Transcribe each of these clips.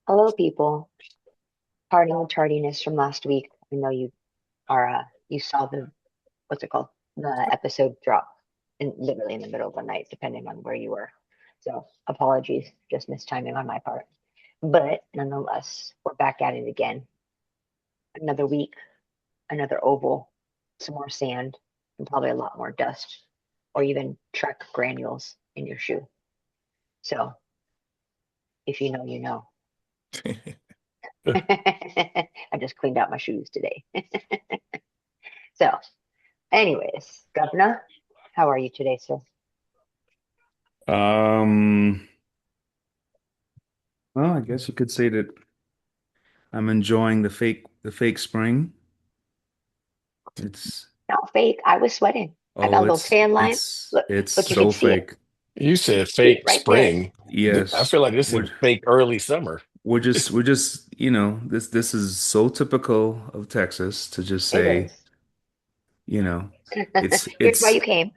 Hello, people. Pardon the tardiness from last week. I know you saw the what's it called? The episode drop literally in the middle of the night, depending on where you were. So apologies, just mistiming on my part. But nonetheless, we're back at it again. Another week, another oval, some more sand, and probably a lot more dust, or even Trek granules in your shoe. So if you know, you know. I just cleaned out my shoes today. So, anyways, Governor, how are you today, sir? Um, well, I guess you could say that I'm enjoying the fake spring. It's Not fake. I was sweating. I got oh, a little tan line. it's Look, you can so see it. fake. You You said can see it fake right there. spring. I Yes. feel like this We're is fake early summer. we're just this is so typical of Texas to just It say, is. you know, it's Here's why it's you came.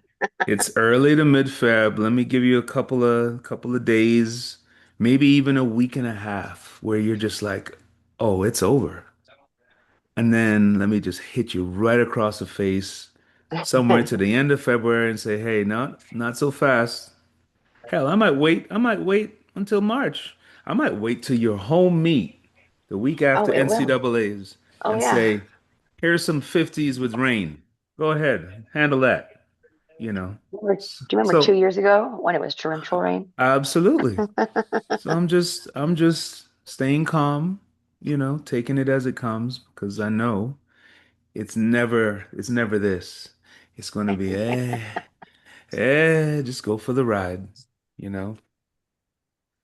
it's early to mid-Feb. Let me give you a couple of days, maybe even a week and a half where you're just like, "Oh, it's over." And then let me just hit you right across the face somewhere to the end of February and say, hey, not so fast. Hell, I might wait until March. I might wait till your home meet the week Oh, after it will. NCAA's Oh, and yeah. say, here's some 50s with rain. Go ahead, handle that, you know. Do S- you remember two So years ago when it was torrential rain? absolutely. So I'm just staying calm, taking it as it comes because I know it's never this. It's going to be, just go for the you know.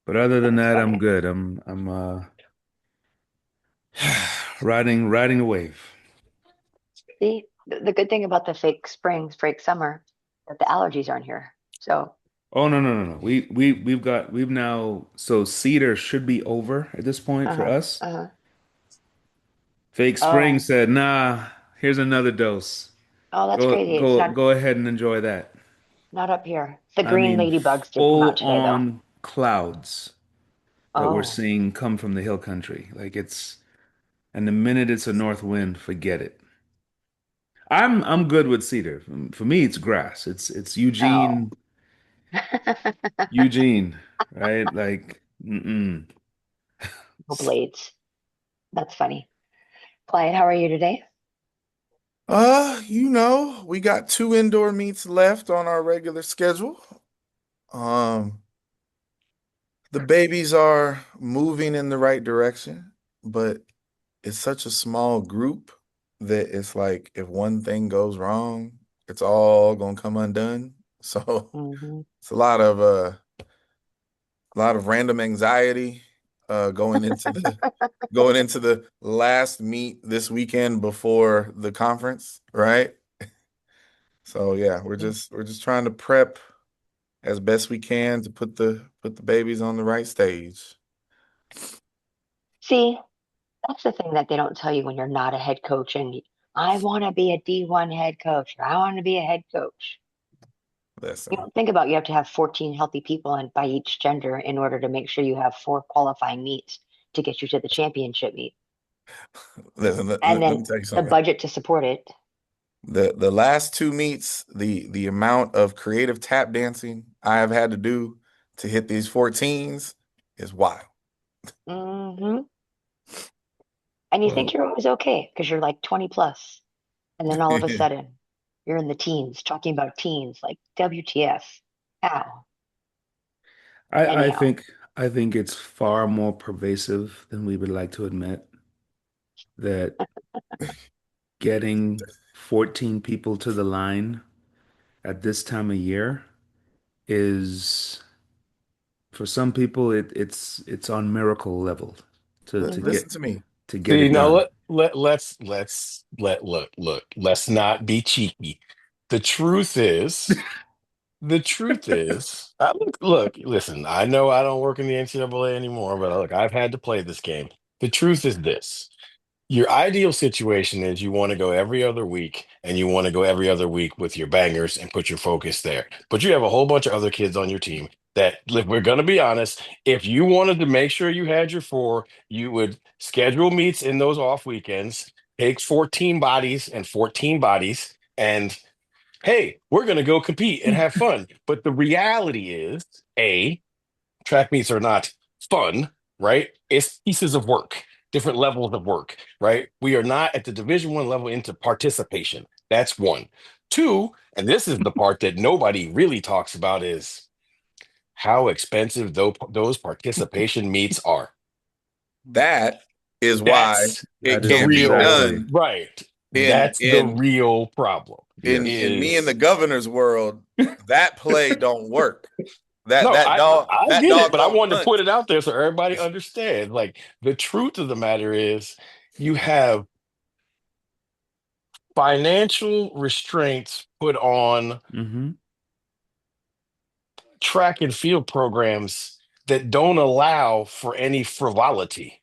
But other than That's that, I'm funny. good. I'm riding a wave. See, the good thing about the fake spring, fake summer, that the allergies aren't here. So, Oh no, no, no, no. We've now, so Cedar should be over at this point for uh-huh, us. uh-huh. Fake Spring Oh, said, "Nah, here's another dose. oh, that's Go crazy. It's go not go ahead and enjoy that." not up here. The I green mean, ladybugs did come full out today, though. on clouds that we're Oh, seeing come from the hill country. And the minute it's a north wind, forget it. I'm good with cedar. For me, it's grass. It's oh. Eugene, right? Like, mm-mm. No blades. That's funny. Clyde, how are you today? We got two indoor meets left on our regular schedule. Um, the babies are moving in the right direction, but it's such a small group that it's like if one thing goes wrong, it's all gonna come undone. So Hmm. it's a lot of random anxiety going into the last meet this weekend before the conference, right? So yeah, we're just trying to prep as best we can to put the babies on the right stage. See, that's the thing that they don't tell you when you're not a head coach and I want to be a D1 head coach, or I want to be a head coach. You Listen, don't think about you have to have 14 healthy people and by each gender in order to make sure you have four qualifying meets to get you to the championship meet. listen. And Let me then tell you the something. budget to support it. The last two meets, the amount of creative tap dancing I have had to do to hit these 14s is wild. Hmm. And you think So you're always okay because you're like 20 plus. And then all of a sudden, you're in the teens, talking about teens, like WTF. How? I Anyhow. think I think it's far more pervasive than we would like to admit that getting 14 people to the line at this time of year is, for some people, it's on miracle level to to Hmm. listen get to me. to get See, it now done. let's not be cheeky. The truth is, listen, I know I don't work in the NCAA anymore, but look, I've had to play this game. The truth is this. Your ideal situation is you want to go every other week and you want to go every other week with your bangers and put your focus there. But you have a whole bunch of other kids on your team that, if we're going to be honest, if you wanted to make sure you had your four, you would schedule meets in those off weekends, take 14 bodies and 14 bodies, and hey, we're going to go compete and have fun. But the reality is, A, track meets are not fun, right? It's pieces of work, different levels of work, right? We are not at the Division 1 level into participation. That's one. Two, and this is the part that nobody really talks about, is how expensive those participation meets are. That is why That's it That is the can't be real, exactly. done right. in That's the in real problem. Yes. in me and the Is governor's world. That play don't work. That No, that dog I that get it, dog but I don't wanted to hunt. put it out there so everybody understands. Like, the truth of the matter is, you have financial restraints put on Hmm. track and field programs that don't allow for any frivolity,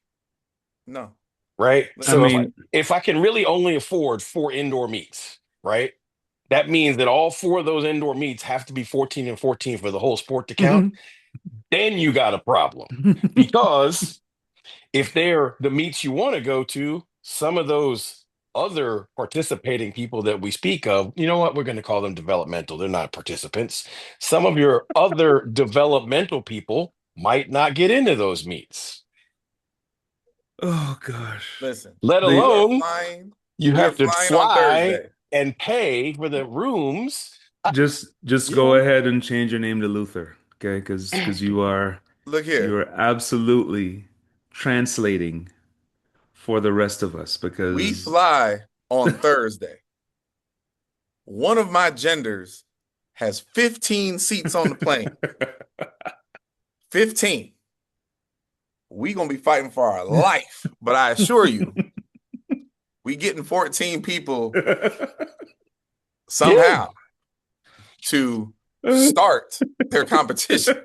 No. right? I So mean, if I can really only afford 4 indoor meets, right? That means that all four of those indoor meets have to be 14 and 14 for the whole sport to count. Then you got a problem, because if they're the meets you want to go to, some of those other participating people that we speak of, you know what? We're going to call them developmental. They're not participants. Some of your other developmental people might not get into those meets, oh gosh. Listen, let we The are alone flying. you We are have to flying on fly Thursday. and pay for the rooms. just You go know, ahead and change your name to Luther, okay? Because Look you here. are absolutely translating for the rest of us We because fly on Thursday. One of my genders has 15 seats on the plane. 15. We gonna be fighting for our life, but I assure you, we getting 14 people yeah. somehow to start their competition.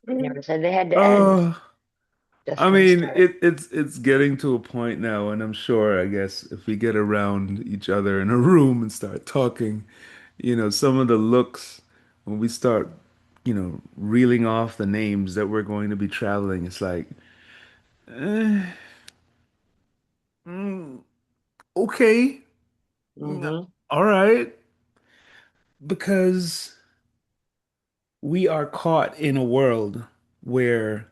Never said they had to end, Oh, just I gonna mean, start. it's getting to a point now, and I'm sure, I guess, if we get around each other in a room and start talking, some of the looks when we start, reeling off the names that we're going to be traveling, it's like, eh, mm, okay, Mm-hmm. all right, because we are caught in a world where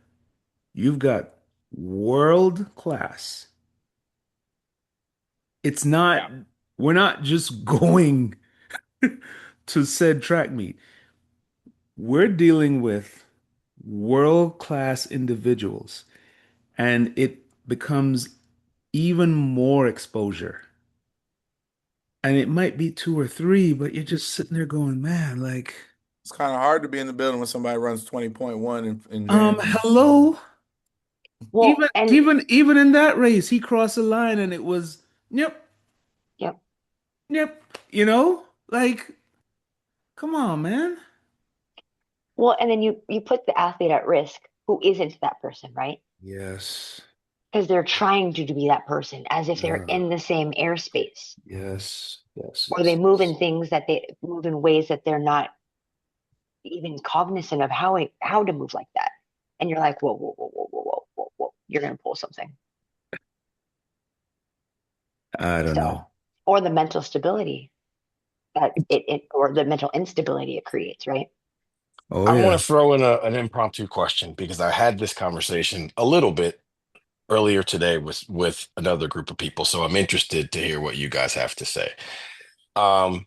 you've got world class. It's not, we're not just going to said track meet. We're dealing with world class individuals, and it becomes even more exposure. And it might be two or three, but you're just sitting there going, man, like, It's kind of hard to be in the building when somebody runs 20.1 in January. hello. Well, and Even in that race, he crossed the line and it was, yep, yep. yep, like, come on, man. Well, and then you put the athlete at risk who isn't that person, right? Yes. Because they're trying to be that person as if they're Uh, in the same airspace, yes, yes, or they yes, move yes. in things that they move in ways that they're not even cognizant of how to move like that. And you're like, whoa, whoa, whoa, whoa, whoa, whoa, whoa, whoa. You're gonna pull something. I don't So, know. or the mental stability that it or the mental instability it creates, right? Oh I want yeah. to throw in an impromptu question, because I had this conversation a little bit earlier today with another group of people, so I'm interested to hear what you guys have to say. Um,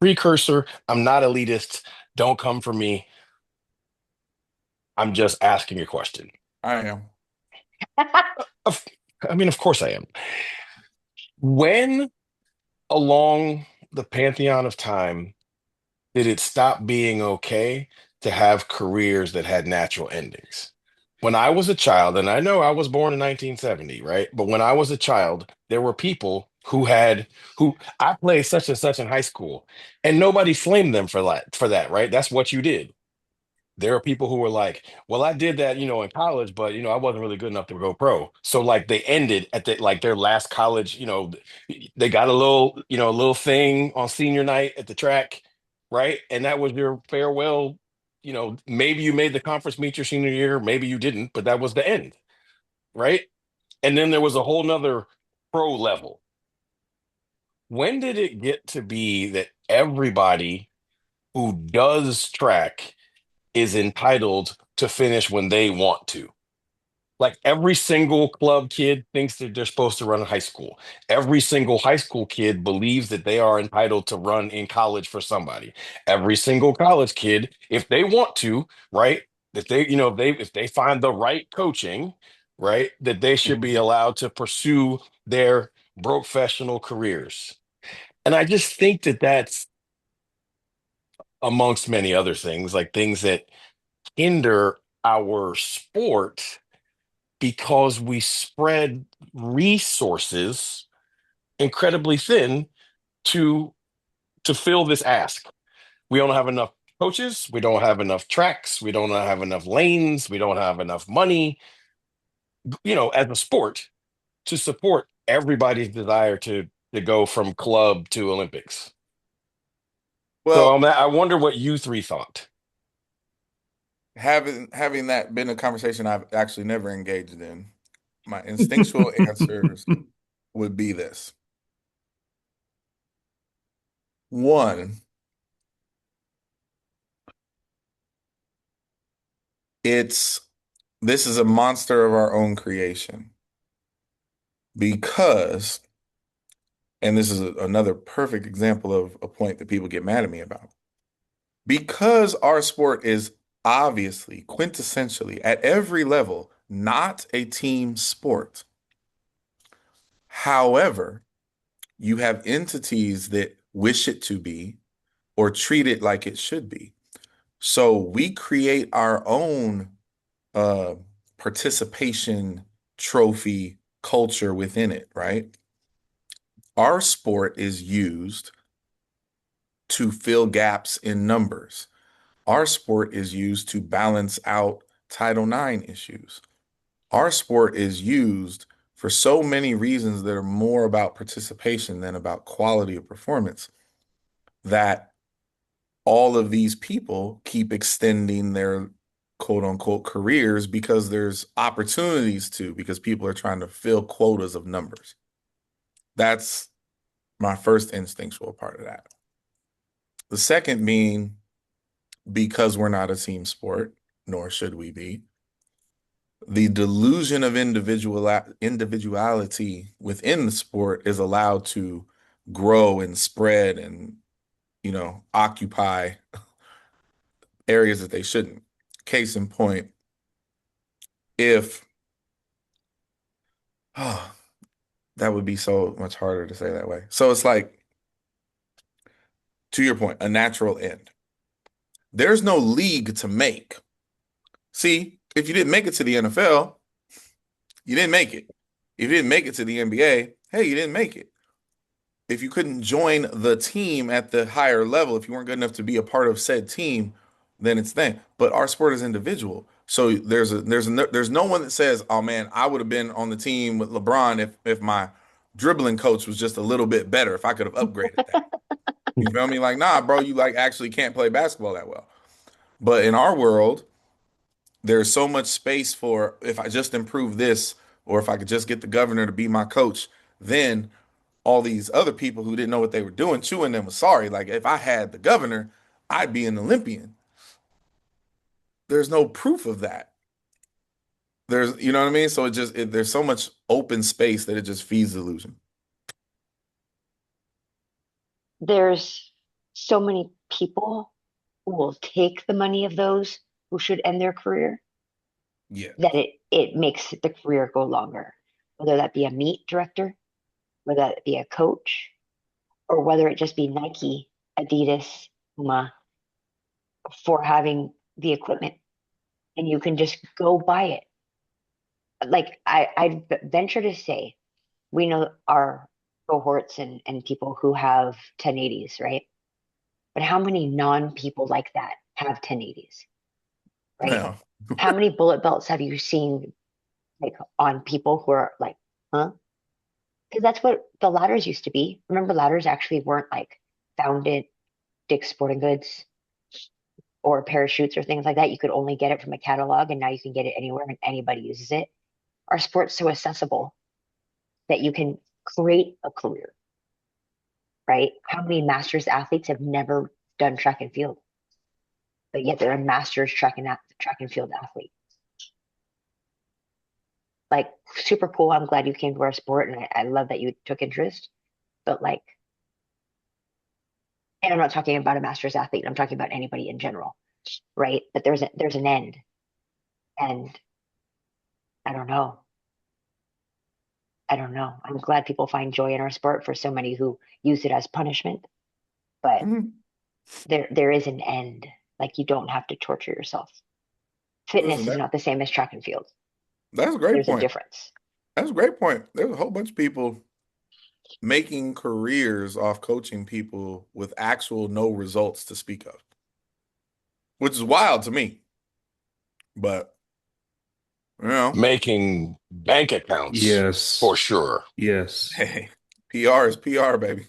Precursor, I'm not elitist. Don't come for me. I'm just asking a question. I am. Of, I mean, of course I am. When along the pantheon of time did it stop being okay to have careers that had natural endings? When I was a child, and I know I was born in 1970, right? But when I was a child, there were people who I played such and such in high school, and nobody flamed them for that, right? That's what you did. There are people who were like, well, I did that, in college, but I wasn't really good enough to go pro. So like they ended at their last college, they got a little thing on senior night at the track, right? And that was your farewell. Maybe you made the conference meet your senior year, maybe you didn't, but that was the end, right? And then there was a whole nother pro level. When did it get to be that everybody who does track is entitled to finish when they want to? Like every single club kid thinks that they're supposed to run in high school. Every single high school kid believes that they are entitled to run in college for somebody. Every single college kid, if they want to, right, that they, if they find the right coaching, right, that they should be Mhm. allowed to pursue their professional careers. And I just think that that's amongst many other things, like things that hinder our sport because we spread resources incredibly thin to fill this ask. We don't have enough coaches, we don't have enough tracks, we don't have enough lanes, we don't have enough money, as a sport to support everybody's desire to go from club to Olympics. So Well, I wonder what you three thought. having that been a conversation I've actually never engaged in, my instinctual answers would be this. One, it's this is a monster of our own creation because, and this is another perfect example of a point that people get mad at me about. Because our sport is obviously, quintessentially, at every level, not a team sport. However, you have entities that wish it to be or treat it like it should be. So we create our own uh, participation trophy culture within it, right? Our sport is used to fill gaps in numbers. Our sport is used to balance out Title IX issues. Our sport is used for so many reasons that are more about participation than about quality of performance, that all of these people keep extending their quote unquote careers because there's opportunities to, because people are trying to fill quotas of numbers. That's my first instinctual part of that. The second being, because we're not a team sport, nor should we be, the delusion of individuality within the sport is allowed to grow and spread and, occupy areas that they shouldn't. Case in point, if, oh, that would be so much harder to say that way. So it's like, to your point, a natural end. There's no league to make. See, if you didn't make it to the NFL, you didn't make it. If you didn't make it to the NBA, hey, you didn't make it. If you couldn't join the team at the higher level, if you weren't good enough to be a part of said team, then it's then. But our sport is individual. So there's no one that says, "Oh man, I would have been on the team with LeBron if my dribbling coach was just a little bit better, if I could have upgraded that." You feel me? Like, nah, bro, you like actually can't play basketball that well. But in our world, there's so much space for, if I just improve this, or if I could just get the governor to be my coach, then all these other people who didn't know what they were doing, chewing them was sorry. Like, if I had the governor, I'd be an Olympian. There's no proof of that. You know what I mean? So there's so much open space that it just feeds the illusion. There's so many people who will take the money of those who should end their career Yeah. that it makes the career go longer, whether that be a meet director, whether that be a coach, or whether it just be Nike, Adidas, Puma, for having the equipment and you can just go buy it. Like I'd venture to say, we know our cohorts and people who have 1080s, right? But how many non-people like that have 1080s? right? Yeah. How many bullet belts have you seen like on people who are like, huh? Because that's what the ladders used to be. Remember, ladders actually weren't like found at Dick's Sporting Goods or parachutes or things like that. You could only get it from a catalog, and now you can get it anywhere and anybody uses it. Our sport's so accessible that you can create a career, right? How many masters athletes have never done track and field, but yet they're a masters track and field athlete? Like super cool. I'm glad you came to our sport, and I love that you took interest. But like, and I'm not talking about a masters athlete. I'm talking about anybody in general, right? But there's an end, and I don't know. I don't know. I'm glad people find joy in our sport for so many who use it as punishment, but Mhm. there is an end. Like you don't have to torture yourself. Listen, Fitness is not the same as track and field. that's a great There's a point. difference. That's a great point. There's a whole bunch of people making careers off coaching people with actual no results to speak of, which is wild to me. But you know, Making bank accounts for Yes. sure. Yes. hey, PR is PR, baby.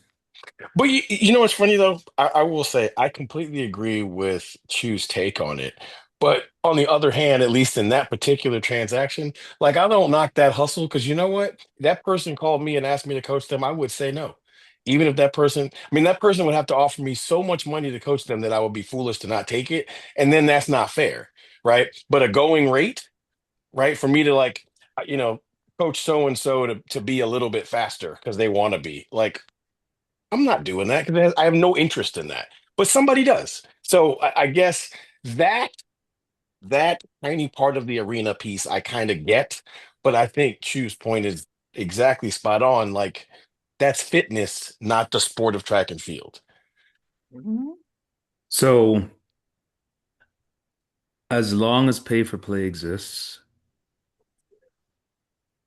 But you know what's funny though? I will say I completely agree with Chu's take on it. But on the other hand, at least in that particular transaction, like I don't knock that hustle because you know what? That person called me and asked me to coach them, I would say no. Even if that person, I mean, that person would have to offer me so much money to coach them that I would be foolish to not take it. And then that's not fair, right? But a going rate, right? For me to like, coach so and so to be a little bit faster because they want to be like, I'm not doing that because I have no interest in that. But somebody does. So I guess that that tiny part of the arena piece I kind of get, but I think Chu's point is exactly spot on. Like that's fitness, not the sport of track and field. Mhm. So as long as pay for play exists,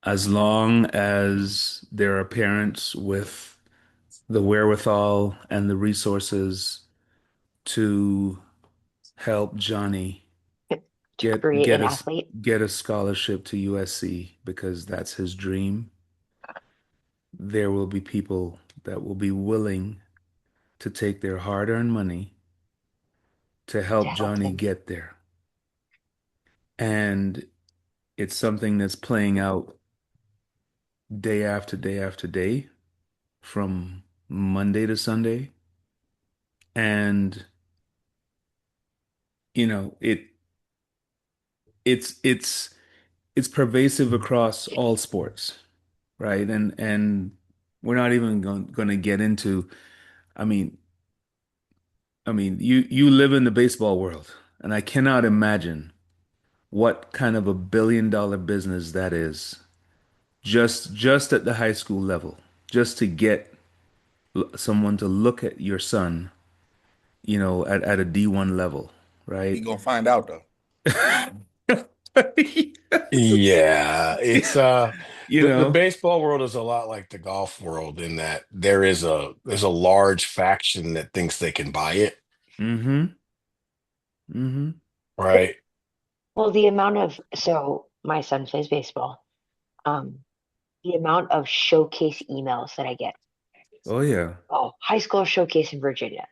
as long as there are parents with the wherewithal and the resources to help Johnny To create an us athlete, get a scholarship to USC because that's his dream, there will be people that will be willing to take their hard-earned money to to help help Johnny him. get there. And it's something that's playing out day after day after day from Monday to Sunday. And it's it's it's pervasive across all sports, right? And we're not even going to get into, I mean, you live in the baseball world, and I cannot imagine what kind of a billion-dollar business that is just at the high school level, just to get someone to look at your son, at a D1 level, He right? gonna find out though. Yeah, it's You the know, baseball world is a lot like the golf world in that there's a large faction that thinks they can buy it, mm-hmm, mm-hmm. right? Well, so my son plays baseball. Um, the amount of showcase emails that I get. Oh yeah. Oh, high school showcase in Virginia.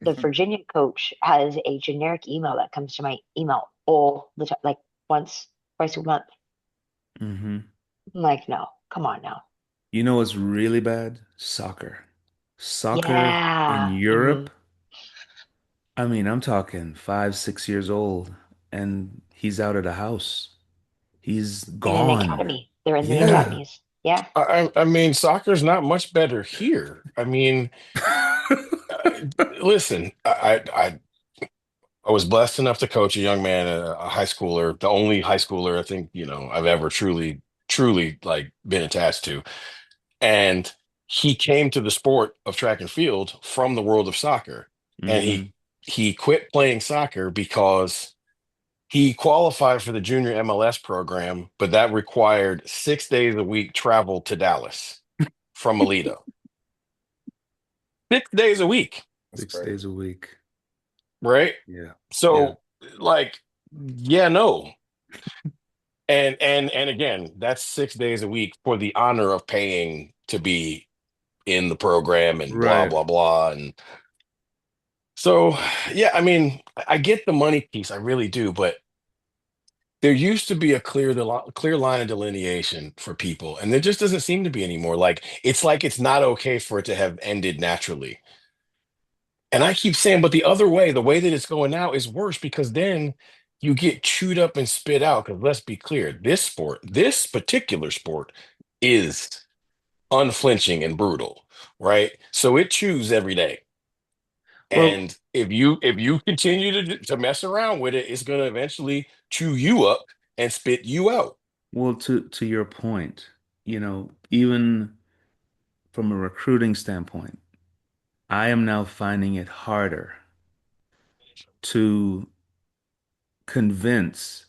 The Virginia coach has a generic email that comes to my email all the time, like once, twice a month. Mm-hmm. I'm like, no, come on now. You know what's really bad? Soccer. Soccer in Yeah. Europe. I mean, I'm talking 5, 6 years old, and he's out of the house. He's In an gone. academy. They're in the Yeah. academies. Yeah. I mean, soccer's not much better here. I mean, uh, listen, I was blessed enough to coach a young man, a high schooler, the only high schooler I think, I've ever truly like been attached to. And he came to the sport of track and field from the world of soccer. And Mm-hmm. he quit playing soccer because he qualified for the junior MLS program, but that required 6 days a week travel to Dallas from Alito. 6 days a week, That's Six crazy. days a week. right? Yeah. Yeah. So, like, Yeah, no. And again, that's 6 days a week for the honor of paying to be in the program and blah Right. blah blah. And so yeah, I mean, I get the money piece, I really do, but there used to be a clear line of delineation for people, and there just doesn't seem to be anymore. Like it's not okay for it to have ended naturally. And I keep saying, but the other way, the way that it's going now is worse because then you get chewed up and spit out. Because let's be clear, this particular sport is unflinching and brutal, right? So it chews every day. Well, And if you continue to mess around with it, it's going to eventually chew you up and spit you out. to your point, even from a recruiting standpoint, I am now finding it harder to convince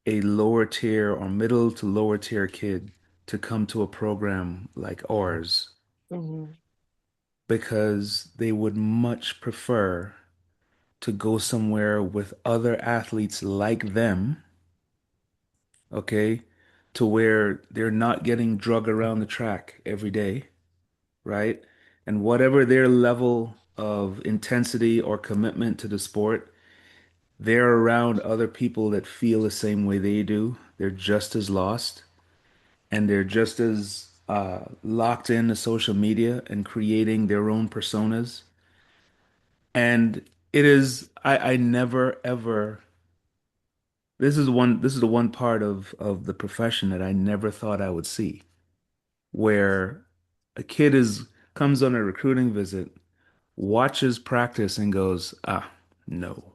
a lower tier or middle to lower tier kid to come to a program like ours Hmm. because they would much prefer to go somewhere with other athletes like them, okay, to where they're not getting drug around the track every day, right? And whatever their level of intensity or commitment to the sport, they're around other people that feel the same way they do. They're just as lost and they're just as locked into social media and creating their own personas. And I never ever, this is the one part of the profession that I never thought I would see, where a kid comes on a recruiting visit, watches practice and goes, ah, no,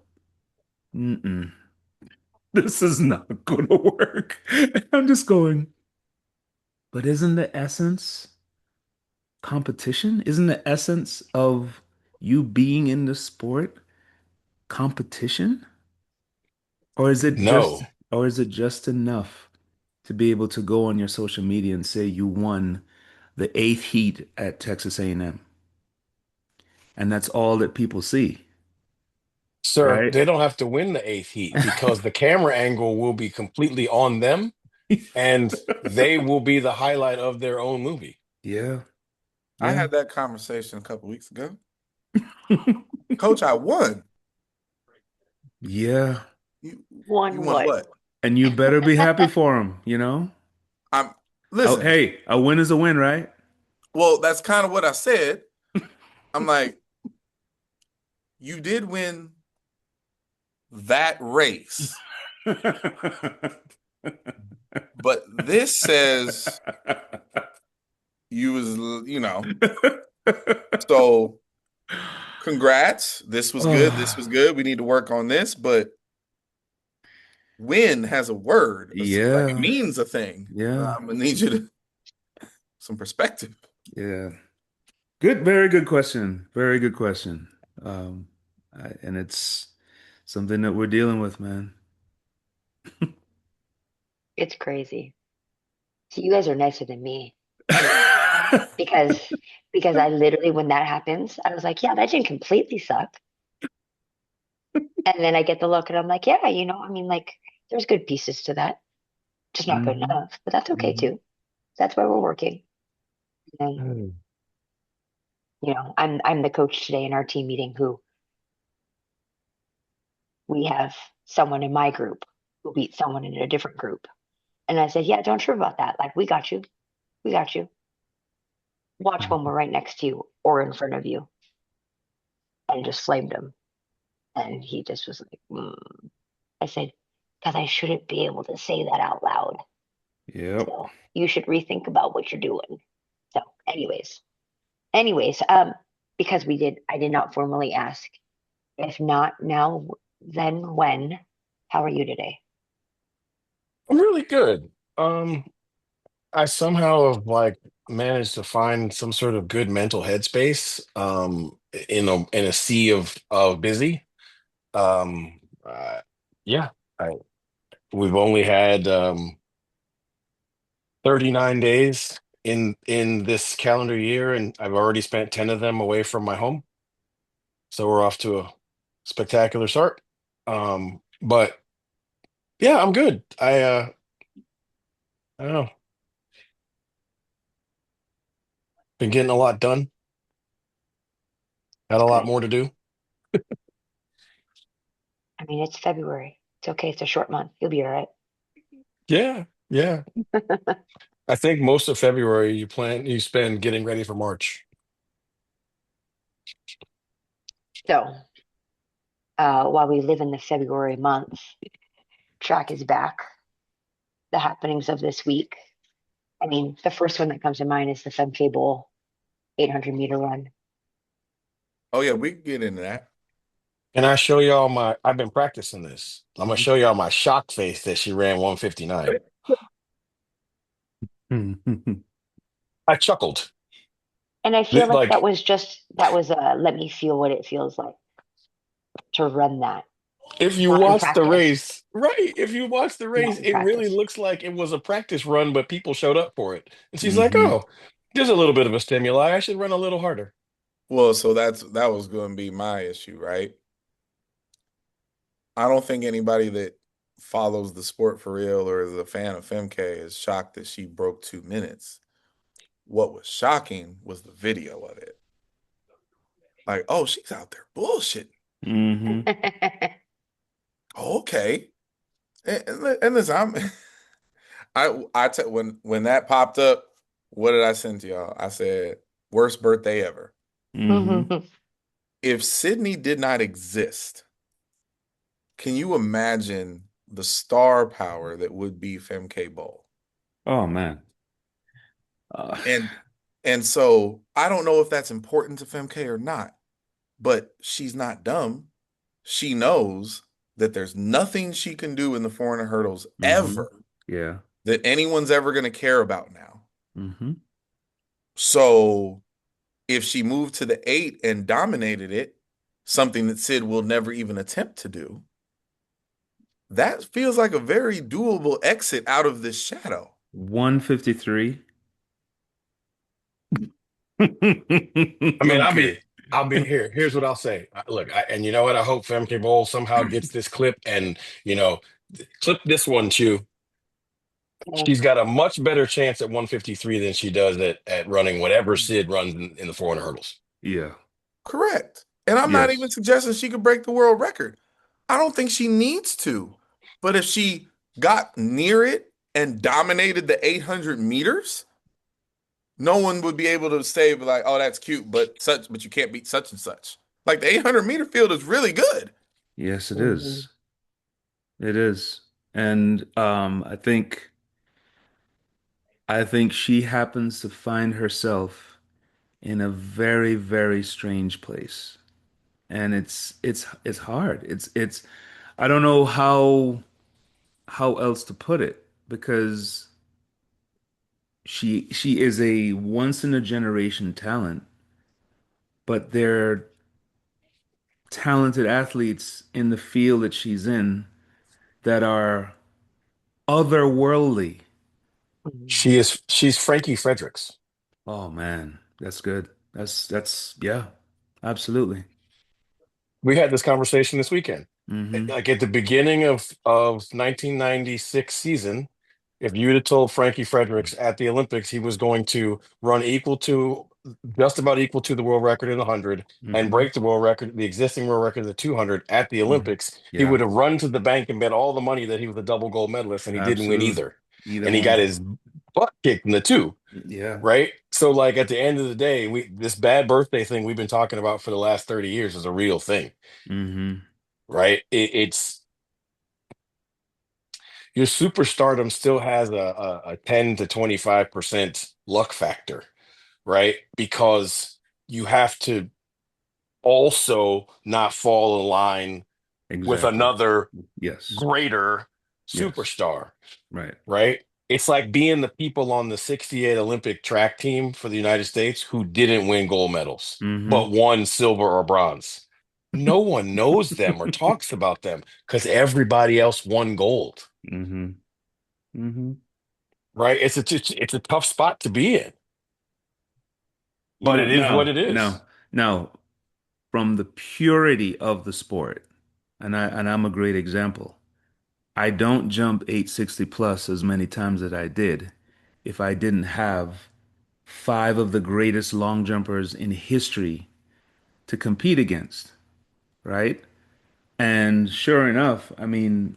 mm-mm, this is not gonna work. And I'm just going, but isn't the essence competition? Isn't the essence of you being in the sport competition? Or is it just No. or is it just enough to be able to go on your social media and say you won the eighth heat at Texas A&M? And that's all that people see, Sir, right? they don't have to win the eighth heat because the camera angle will be completely on them and they will be the highlight of their own movie. Yeah, I yeah. had that conversation a couple weeks ago. Coach, I won. Yeah. You One won what? what? And you better be happy for him. I'm Oh, listen. hey, a win is a win, right? Well, that's kind of what I said. I'm like, you did win that race, but this says you was, so congrats. This was good. This was Oh, good. We need to work on this, but win has a word, like it yeah, means a thing. yeah, I'm gonna need you to some perspective. yeah. Good, very good question. Very good question. Um, and it's something that we're dealing with, man. It's crazy. So you guys are nicer than me. And because I literally when that happens, I was like, yeah, that didn't completely suck. And then I get the look and I'm like, yeah, I mean like there's good pieces to that. Just not good Mhm, enough. But that's okay mhm. too. That's where we're working. And Mm. I'm the coach today in our team meeting who we have someone in my group who beat someone in a different group. And I said, yeah, don't trip about that. Like we got you. We got you. Watch when we're right next to you or in front of you. And just flamed him. And he just was like, I said, because I shouldn't be able to say that out loud. Yep. So you should rethink about what you're doing. So, anyways, because I did not formally ask. If not now, then when? How are you today? I'm really good. I somehow have like managed to find some sort of good mental headspace in a sea of busy. Um yeah, I we've only had 39 days in this calendar year and I've already spent 10 of them away from my home. So we're off to a spectacular start. But Yeah, I'm good. I don't know. Been getting a lot done. Got a lot Good. more to do. I mean, it's February. It's okay. It's a short month. You'll be all right. Yeah, yeah. I think most of February you spend getting ready for March. So, while we live in the February month, track is back. The happenings of this week. I mean, the first one that comes to mind is the FemK Bowl 800-meter run. Oh yeah, we can get into that. Can I show y'all I've been practicing this. I'm gonna Mhm. show y'all my shock face that she ran 159. I chuckled. And I feel like Like that was let me feel what it feels like to run that. if you Not in watch the practice. race, right? If you watch the Not race, in it really practice. looks like it was a practice run, but people showed up for it. And she's like, Hmm. "Oh, there's a little bit of a stimuli. I should run a little harder." Well, so that was going to be my issue, right? I don't think anybody that follows the sport for real or is a fan of FemK is shocked that she broke 2 minutes. What was shocking was the video of it. Like, oh, she's out there bullshitting. Hmm. Okay. And listen, when that popped up, what did I send to y'all? I said, worst birthday ever. Hmm. If Sydney did not exist, can you imagine the star power that would be FemK Bowl? Oh man. Uh, And and so I don't know if that's important to FemK or not, but she's not dumb. She knows that there's nothing she can do in the 400 hurdles hmm. ever Yeah. that anyone's ever going to care about now. Hmm. So if she moved to the 8 and dominated it, something that Sid will never even attempt to do, that feels like a very doable exit out of this shadow. 153. I mean, Okay. I'll be here. Here's what I'll say. Look, and you know what? I hope Femke Bowl somehow gets this clip and you know, clip this one too. Okay. She's got a much better chance at 153 than she does at running whatever Sid runs in the 400 hurdles. Yeah. Correct. And I'm not even Yes. suggesting she could break the world record. I don't think she needs to. But if she got near it and dominated the 800 meters, no one would be able to say like, "Oh, that's cute, but you can't beat such and such." Like the 800-meter field is really good. Yes, it Mhm. is. It is. And I think she happens to find herself in a very, very strange place. And it's hard. It's I don't know how else to put it because she is a once in a generation talent, but they're talented athletes in the field that she's in that are otherworldly. Mhm. She's Frankie Fredericks. Oh man, that's good. That's yeah, absolutely. We had this conversation this weekend. Hmm. Like at the beginning of 1996 season, if you'd have told Frankie Fredericks at the Olympics he was going to run equal to just about equal to the world record in the 100 and Hmm. break the world record, the existing world record of the 200 at the Hmm. Olympics, he Yeah, would have run to the bank and bet all the money that he was a double gold medalist, and he didn't win absolutely. either. Either And he got one. his butt kicked in the two, Yeah. right? So like at the end of the day, we this bad birthday thing we've been talking about for the last 30 years is a real thing, Hmm. right? It's your superstardom still has a 10 to 25% luck factor, right? Because you have to also not fall in line with Exactly. another Yes. greater Yes. superstar, Right. right? It's like being the people on the 68 Olympic track team for the United States who didn't win gold medals, Hmm. but won silver or bronze. No one knows them or talks about them because everybody else won gold, Hmm. Hmm. right? It's a tough spot to be in, You but know, it is what no, it is. no, no. From the purity of the sport, and I'm a great example. I don't jump 860 plus as many times as I did if I didn't have five of the greatest long jumpers in history to compete against, right? And sure enough, I mean,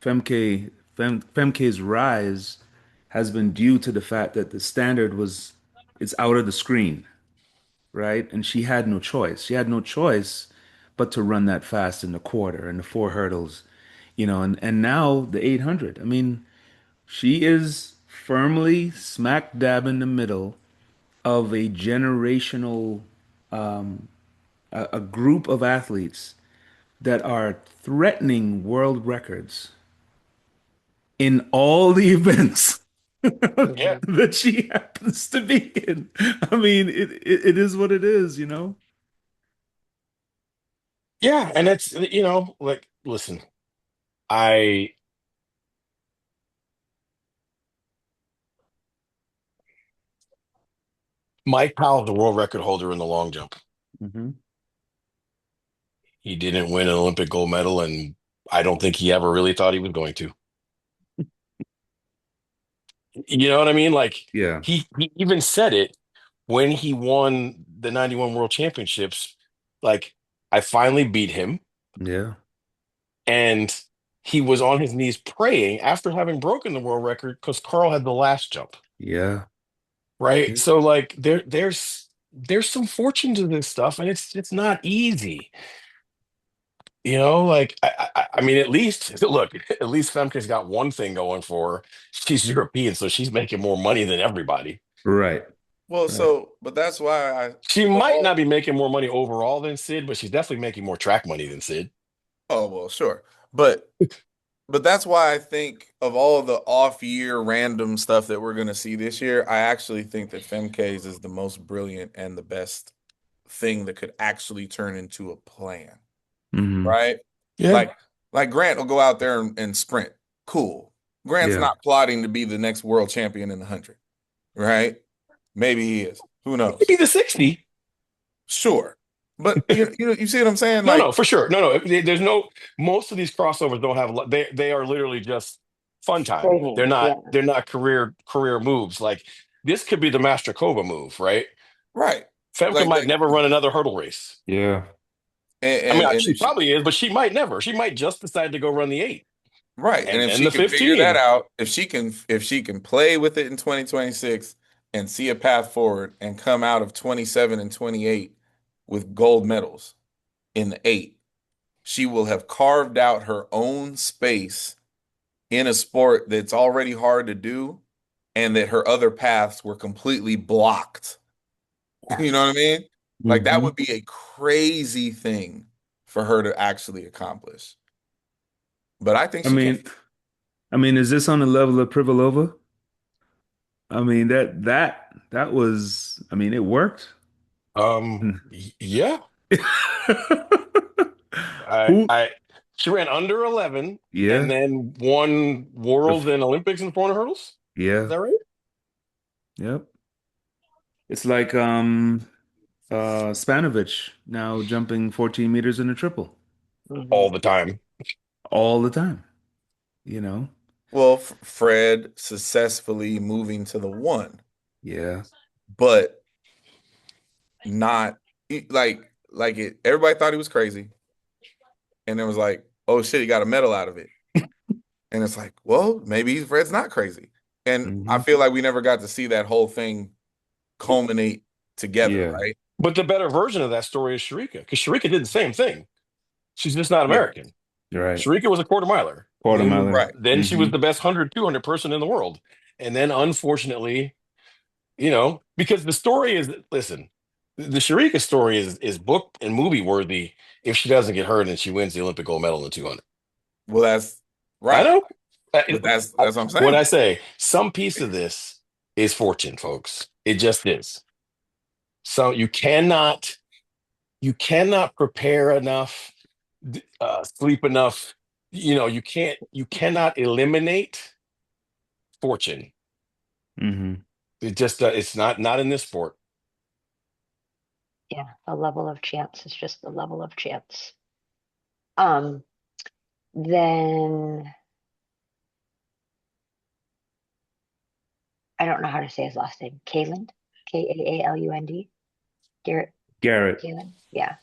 Femke's rise has been due to the fact that the standard was it's out of the screen, right? And she had no choice. She had no choice but to run that fast in the quarter and the four hurdles, and now the 800. I mean, she is firmly smack dab in the middle of a generational a group of athletes that are threatening world records in all the events Yeah. Hmm. that she happens to be in. I mean, it is what it is, you know? Yeah. And it's, like, listen, I, Mike Powell's the world record holder in the long jump. Hmm. He didn't win an Olympic gold medal, and I don't think he ever really thought he was going to. You know what I mean? Like Yeah, he even said it when he won the 91 World Championships. Like, I finally beat him, yeah, and he was on his knees praying after having broken the world record because Carl had the last jump, yeah. right? So like there's some fortune to this stuff, and it's not easy. Like I mean, at least look, at least Femke's got one thing going for her. She's European, so she's making more money than everybody. Right, Well, right. but that's why She of might not all, be making more money overall than Sid, but she's definitely making more track money than Sid. oh, well, sure. But that's why I think of all the off-year random stuff that we're going to see this year, I actually think that Femke's is the most brilliant and the best thing that could actually turn into a plan, Hmm. right? Yeah. Like Grant will go out there and sprint. Cool. Grant's Yeah, not plotting to be the next world champion in the 100, right? Maybe he is. Who knows? Maybe the 60. Sure. But you see what I'm saying? No, Like, no, for sure. No, no. There's no. Most of these crossovers don't have. They are literally just fun time. They're Training. not. Yeah. They're not career moves. Like this could be the Masterkova move, right? right. Femke might Like never run another hurdle race. yeah. I mean, and she if she probably is, but she might never. She might just decide to go run the 8 right. And and if then she the can figure that 15. out, if she can play with it in 2026 and see a path forward and come out of 27 and 28 with gold medals in the 8, she will have carved out her own space in a sport that's already hard to do and that her other paths were completely blocked. Yeah. You know what I mean? Like that Hmm. would be a crazy thing for her to actually accomplish. But I think I she can. mean, is this on the level of Privilova? I mean, that was, I mean, it worked. Yeah. I Who? I she ran under 11 and Yeah, then won the world f- and Olympics in 400 hurdles. Is yeah, that right? yep. It's like Spanovich now jumping 14 meters in a triple Hmm. All the time. all the time, you know? Well, Fred successfully moving to the 1, Yeah. but not like it. Everybody thought he was crazy, and it was like, oh shit, he got a medal out of it. And it's like, well, maybe Fred's not crazy. And I Hmm. feel like we never got to see that whole thing culminate together, Yeah. right? But the better version of that story is Sharika, because Sharika did the same thing. She's just not Yeah. American. You're right. Sharika was a quarter miler. Quarter miler. Right. Then she Hmm. was the best 100, 200 person in the world. And then unfortunately, because the story is, listen, the Sharika story is book and movie worthy if she doesn't get hurt and she wins the Olympic gold medal in the 200. Well, that's I right. know. But that's I- what I'm what I saying. say, some piece of this is fortune, folks. It just is. So you cannot prepare enough, sleep enough. You cannot eliminate fortune. Hmm. It just it's not in this sport. Yeah. The level of chance is just the level of chance. Um, then I don't know how to say his last name. Kayland, Kaalund, Garrett, Garrett. Kayland. Yeah,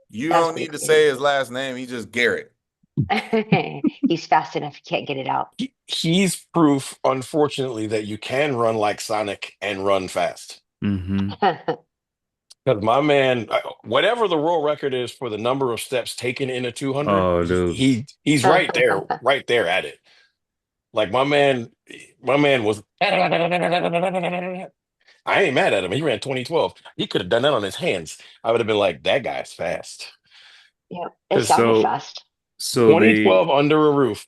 You that was don't pretty need to say crazy. his last name. He's just Garrett. He's fast enough. You can't get it out. He's proof, unfortunately, that you can run like Sonic and run fast. Mm-hmm. Because my man, whatever the world record is for the number of steps taken in a 200, Oh, dude. he's right there at it. Like my man was. I ain't mad at him. He ran 2012. He could have done that on his hands. I would have been like, that guy's fast. Yeah, it Because sounded So, fast. so they, 2012 under a roof.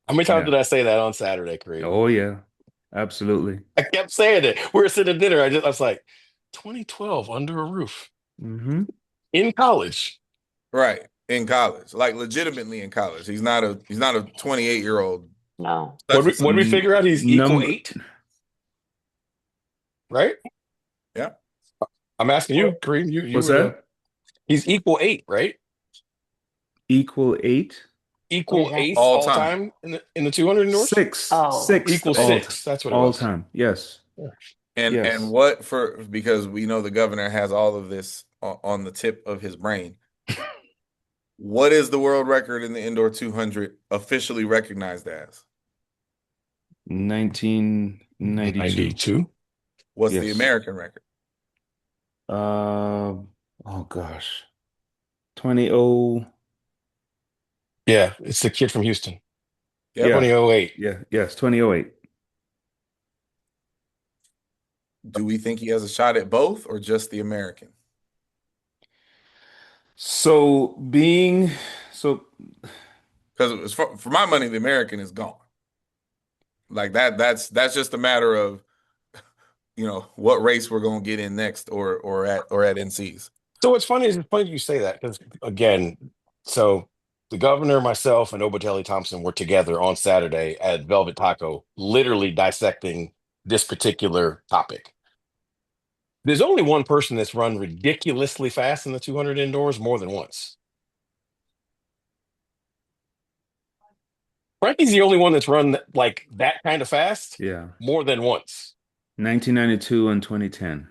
How many times yeah. did I say that on Saturday, Kareem? Oh, yeah. Absolutely. I kept saying it. We were sitting at dinner. I was like, 2012 under a roof Mm-hmm. in college. Right. In college. Like legitimately in college. He's not a 28-year-old No. such and What such. we figure out? He's equal Number, 8, right? Yeah. I'm asking you, Kareem. You what's were the. that? He's equal 8, right? Equal 8? What is Equal that? eighth All all time. time in the 200 indoors. Oh, Sixth Equal okay. six. That's what it all was. time. Yes. Yeah. And Yes. what for because we know the governor has all of this on the tip of his brain. What is the world record in the indoor 200 officially recognized as? 1992. 92. What's the Yes. American record? Oh gosh. 20. Yeah, it's the kid from Houston. Yep. Yeah. 2008. Yeah. Yes. 2008. Do we think he has a shot at both or just the American? So being so Because for my money, the American is gone. Like that's just a matter of what race we're gonna get in next or at NC's. So what's funny is it's funny you say that because again, so the governor, myself, and Obatelli Thompson were together on Saturday at Velvet Taco, literally dissecting this particular topic. There's only one person that's run ridiculously fast in the 200 indoors more than once. Frankie's the only one that's run like that kind of fast yeah. more than once. 1992 and 2010.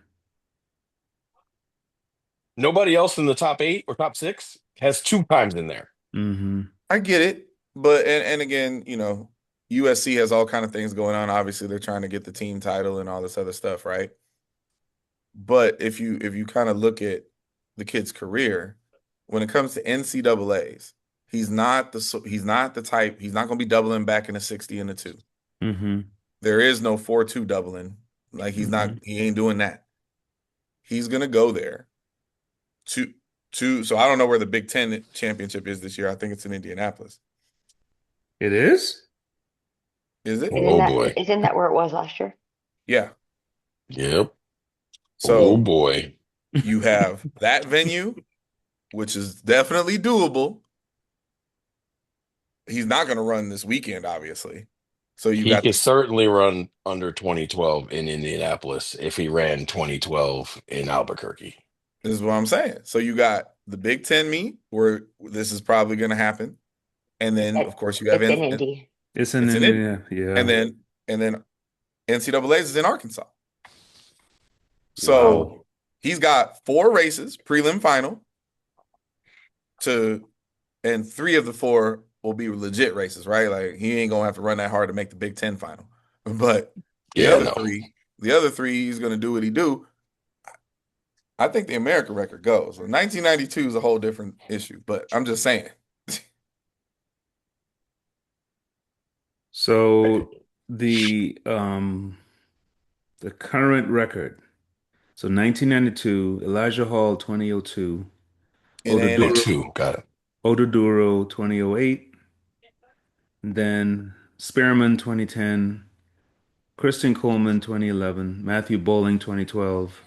Nobody else in the top 8 or top 6 has 2 times in there. Mm-hmm. I get it, but and again, USC has all kind of things going on. Obviously, they're trying to get the team title and all this other stuff, right? But if you kind of look at the kid's career, when it comes to NCAA's, he's not the type. He's not going to be doubling back in a 60 and a 2. Mm-hmm. There is no 4-2 doubling. Like he's not. Mm-hmm. He ain't doing that. He's gonna go there to. So I don't know where the Big Ten championship is this year. I think it's in Indianapolis. It is? Is it? Isn't Oh that boy. isn't that where it was last year? Yeah. Yep. Oh So boy. you have that venue, which is definitely doable. He's not going to run this weekend, obviously. So you He got could this. certainly run under 2012 in Indianapolis if he ran 2012 in Albuquerque. This is what I'm saying. So you got the Big Ten meet where this is probably going to happen, and then of course you have It's in Indy. It's in it's in it, India. and Yeah. then NCAA's is in Arkansas. So Wow. he's got 4 races, prelim, final, and 3 of the 4 will be legit races, right? Like he ain't gonna have to run that hard to make the Big Ten final. But the Yeah, other no. 3, the other 3, he's gonna do what he do. I think the American record goes. 1992 is a whole different issue, but I'm just saying. So the current record. So 1992, Elijah Hall 2002, In Oh, A&M, Oduduro, 2. Got it. Oduduro 2008, then Spearman 2010, Kristen Coleman 2011, Matthew Bowling 2012,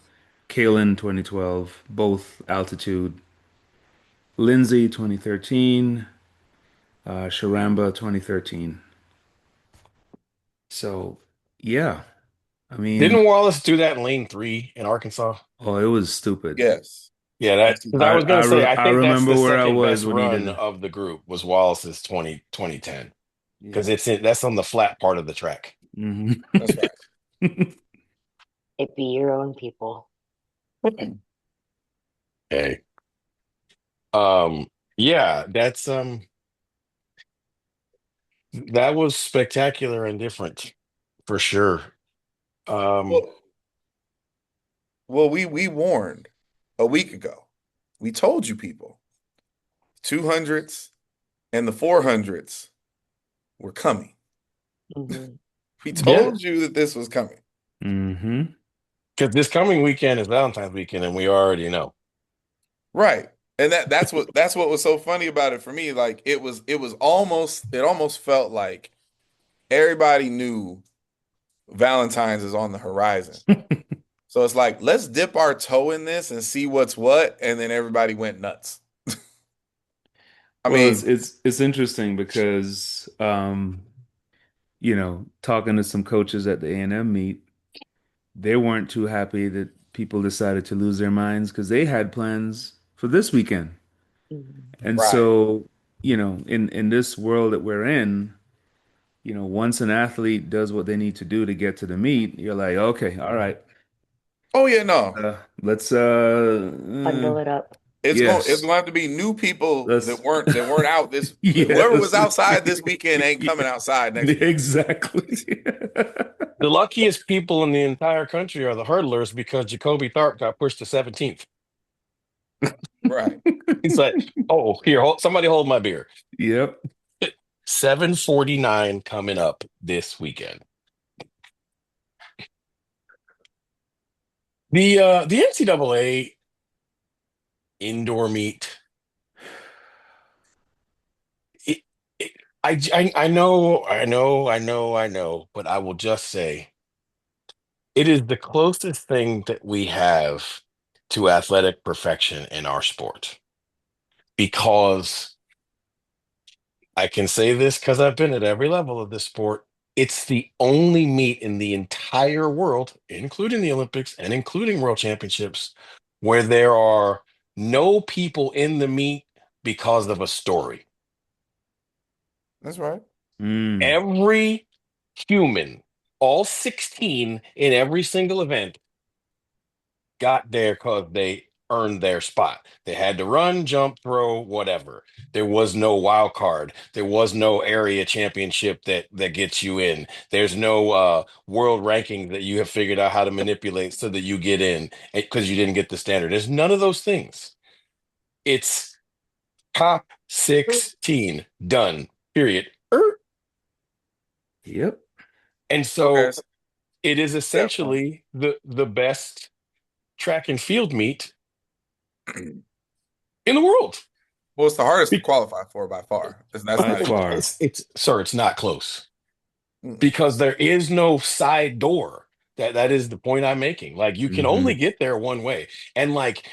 Kalen 2012, both altitude, Lindsay 2013, Sharamba 2013. So yeah, I mean, Didn't Wallace do that in lane 3 in Arkansas? oh, it was stupid. yes. Yeah, Yes, that he because did. I was gonna say I I think that's remember the where I second was best when he run did it. of the group was Wallace's 2010 because Yeah. that's on the flat part of the track. Mhm. That's right. It be your own people. Hey. Yeah, that was spectacular and different for sure. Um, Well, we warned a week ago. We told you people 200s and the 400s were coming. Hmm. We yeah, told you that this was coming. Hmm. because this coming weekend is Valentine's weekend, and we already know. Right. And that's what was so funny about it for me. Like it almost felt like everybody knew Valentine's is on the horizon. So it's like, let's dip our toe in this and see what's what, and then everybody went nuts. I Well, mean, it's interesting because talking to some coaches at the A&M meet, they weren't too happy that people decided to lose their minds because they had plans for this weekend. Hmm. And right. so, in this world that we're in, once an athlete does what they need to do to get to the meet, you're like, okay, all right, Oh yeah, no. let's Bundle it up. It's yes, gonna have to be new people let's that weren't out this whoever was yes, outside this weekend ain't coming yeah, outside next weekend. exactly. The luckiest people in the entire country are the hurdlers because Jacoby Tharp got pushed to 17th. Right. He's like, oh, here, somebody hold my beer. Yep. 749 coming up this weekend. The NCAA indoor meet. It, it, I know, but I will just say it is the closest thing that we have to athletic perfection in our sport. Because I can say this because I've been at every level of this sport. It's the only meet in the entire world, including the Olympics and including World Championships, where there are no people in the meet because of a story. That's right. Mm. Every human, all 16 in every single event, got there because they earned their spot. They had to run, jump, throw, whatever. There was no wild card. There was no area championship that gets you in. There's no world ranking that you have figured out how to manipulate so that you get in because you didn't get the standard. There's none of those things. It's top 16 done. Period. Yep. And Okay. so it is Yeah. essentially the best track and field meet in the world. Well, it's the hardest to qualify for by far. That's By not even close. far. It's not close Mm-mm. because there is no side door. That is the point I'm making. Like you can only Hmm. get there one way. And like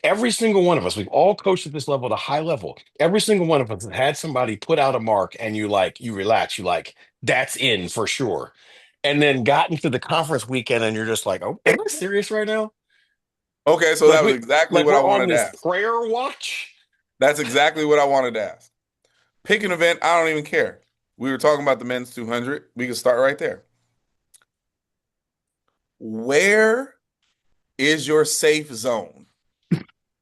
every single one of us, we've all coached at this level, at a high level. Every single one of us has had somebody put out a mark and you relax, you like, that's in for sure. And then got into the conference weekend and you're just like, oh, am I serious right now? Okay, so Like that was we exactly like what I we're on wanted to this ask. prayer watch. That's exactly what I wanted to ask. Pick an event, I don't even care. We were talking about the men's 200. We can start right there. Where is your safe zone?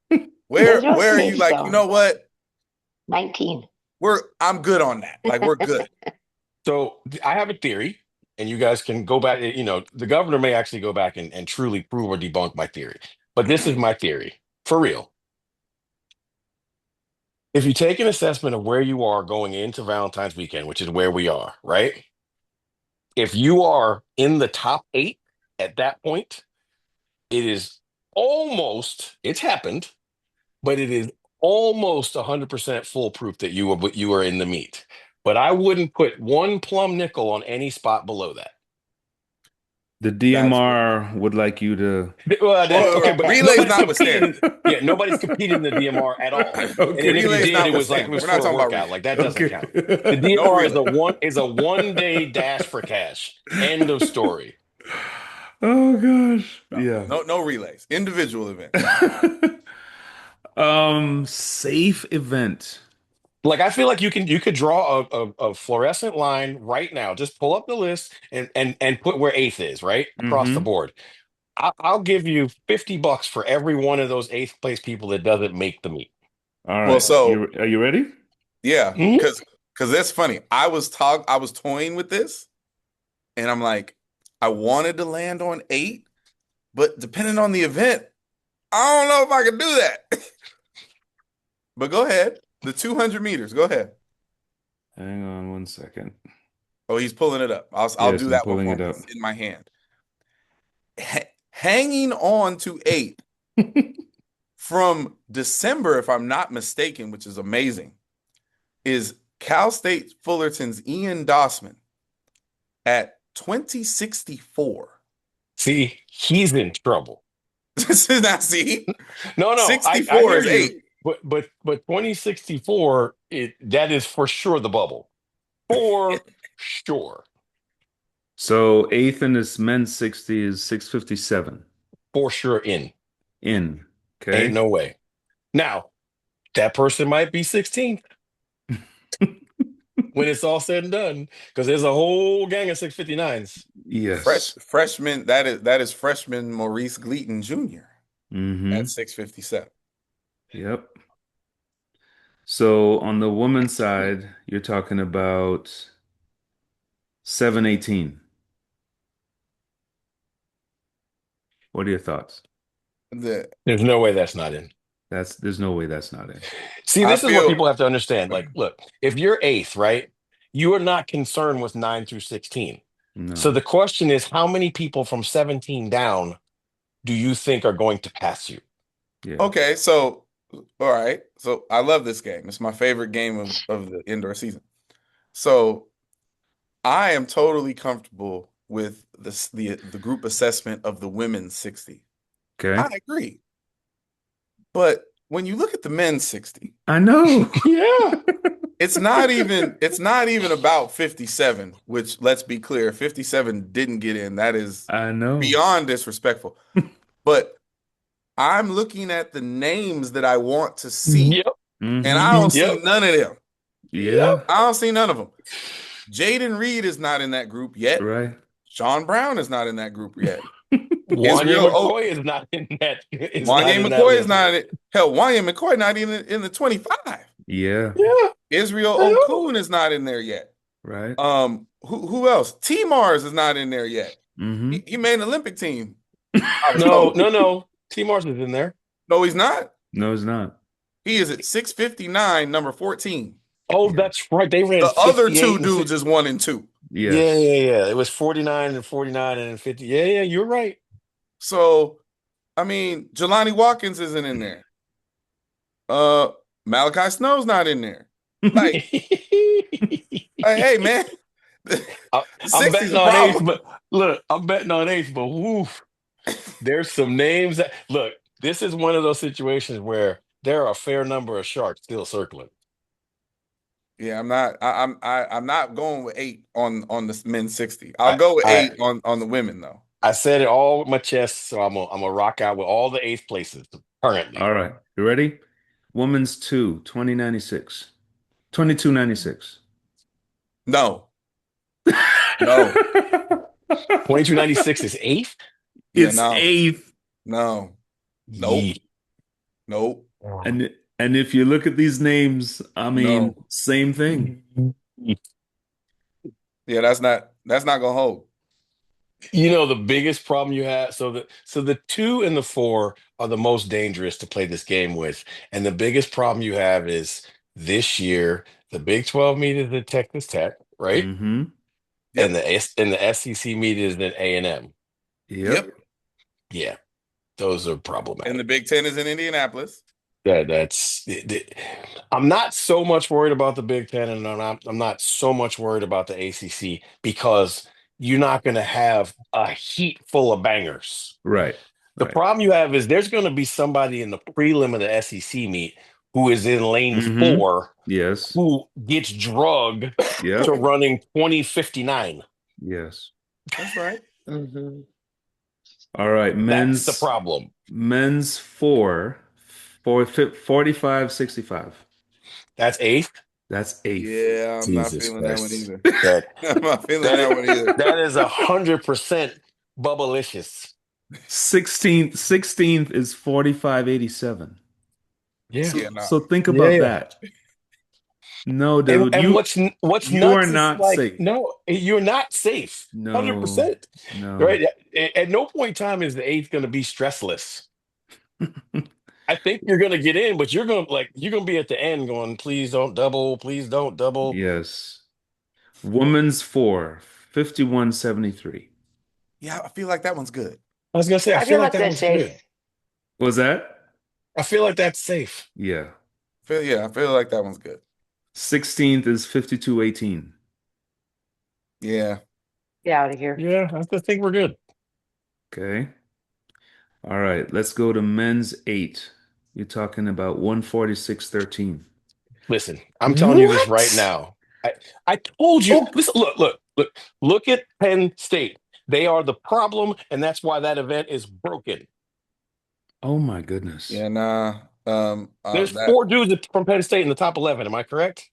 There's no Where are you safe like, you zone. know what? 19. I'm good on that. Like we're good. So I have a theory, and you guys can go back. The governor may actually go back and truly prove or debunk my theory. But this is my theory for real. If you take an assessment of where you are going into Valentine's weekend, which is where we are, right? If you are in the top eight at that point, it is it's happened, but it is almost 100% foolproof that you are in the meet. But I wouldn't put one plum nickel on any spot below that. The That's DMR would like you to. Well, okay, well, but relays nobody's competed. notwithstanding. Yeah, nobody's competed in the DMR at all. And if you Okay. Relays did, it was notwithstanding. We're not for a talking about workout. Like relays. that doesn't Okay. count. The No DMR is a relays. one day dash for cash. End of story. Oh gosh. No, Yeah. no relays. Individual events. Safe event. Like I feel like you could draw a fluorescent line right now. Just pull up the list and put where eighth is, right? Across the Mm-hmm. board. I'll give you $50 for every one of those eighth place people that doesn't make the meet. All Well, right. so Are you ready? yeah, Mhm. because that's funny. I was toying with this, and I'm like, I wanted to land on 8, but depending on the event, I don't know if I can do that. But go ahead. The 200 meters. Go ahead. Hang on one second. Oh, he's pulling it up. I'll Yes, do I'm that one pulling for it him. up. It's in my hand. Hanging on to 8 from December, if I'm not mistaken, which is amazing, is Cal State Fullerton's Ian Dossman at 2064. See, he's in trouble. This is not see. No, I 64 hear is you. 8. But 2064, that is for sure the bubble. For sure. So eighth in this men's 60 is 657 For sure in. in. Ain't Okay. no way. Now, that person might be 16th when it's all said and done, because there's a whole gang of 659s. Yes. Freshman, that is freshman Maurice Gleaton Jr. at Mm-hmm. 657. Yep. So on the woman's side, you're talking about 718. What are your thoughts? The There's no way that's not in. There's no way that's not in. See, I this is what feel people have to understand. Like, look, if you're eighth, right, you are not concerned with 9 through 16. So No. the question is, how many people from 17 down do you think are going to pass you? Yeah. okay, so all right. So I love this game. It's my favorite game of the indoor season. So I am totally comfortable with the group assessment of the women's 60. I Okay. agree. But when you look at the men's 60, I know. Yeah. it's not even about 57, which let's be clear, 57 didn't get in. That is I know. beyond disrespectful. But I'm looking at the names that I want to see, Yep. and I Mm-hmm. don't see Yep. none of them. Yep. Yeah. I don't see none of them. Jaden Reed is not in that group yet. Right. Sean Brown is not in that group yet. Wanya Israel O McCoy is not in that. Is not Wanye in that McCoy is list not yet. in it. Hell, Wanye McCoy not even in the 25. Yeah. Yeah. Israel I know. Okun is not in there yet. Right. Who else? T Mars is not in there yet. Mm-hmm. He made an Olympic team, I was No, told. no, no. T. Mars is in there. No, he's not. No, it's not. He is at 659, number 14. Oh, Yeah. that's right. They ran The other 58 two and dudes 50. is 1 and 2. Yeah, Yes. yeah, yeah. It was 49 and 49 and 50. Yeah, yeah, you're right. So, I mean, Jelani Watkins isn't in there. Uh, Malachi Snow's not in there. Like, hey, man, the I, I'm 60's betting a on eighth, problem. but look, I'm betting on eighth, but woof, there's some names that look. This is one of those situations where there are a fair number of sharks still circling. Yeah, I'm not. I'm not going with 8 on the men's 60. I'll I, go with I, 8 on the women though. I said it all with my chest, so I'm gonna rock out with all the eighth places currently. All right. You ready? Woman's 2096. 2296. No, no, 2296 is eighth. yeah, It's no, eighth. no, nope, Yee. nope, And if you look at these names, I mean, no. same thing. Yeah, that's not gonna hold. You know the biggest problem you have. So the 2 and the 4 are the most dangerous to play this game with, and the biggest problem you have is this year the Big 12 meet is at Texas Tech, right? Mm-hmm. And Yep, the SEC meet is at A&M. Yep. yep. Yeah, those are And the problematic. Big Ten is in Indianapolis. I'm not so much worried about the Big Ten, and I'm not so much worried about the ACC because you're not going to have a heat full of bangers. Right. The Right. problem you have is there's going to be somebody in the prelim of the SEC meet who is in lane Mm-hmm. 4 Yes. who gets drugged to Yep. running 2059. Yes. That's right. Hmm. All right. That's the problem. Men's 4 for 45 65. That's eighth. That's eighth. Yeah, I'm not Jesus feeling that one Christ. either. That I'm not feeling that is that one either. that is 100% bubblicious. 16th is 4587. Yeah. So Yeah, no. so think Yeah, about yeah. that. No, And dude, and you what's you are nuts is not like, safe. no, you're not safe. No, 100%. no. Right? At no point in time is the eighth going to be stressless. I think you're going to get in, but you're going to be at the end going, please don't double, please don't double. Yes. Women's four, 5173. Yeah, I feel like that one's good. I was going to say, I I feel feel like like that that's one's good. safe. Was that? I feel like that's safe. Yeah. I feel like that one's good. 16th is 5218. Yeah. Get out of here. Yeah, I think we're good. Okay. All right, let's go to men's eight. You're talking about 14613. Listen, I'm telling you this right What? now. I told you. Oh, Listen, look at Penn State. They are the problem, and that's why that event is broken. oh my goodness. Yeah, nah. There's That four dudes from Penn State in the top 11. Am I correct?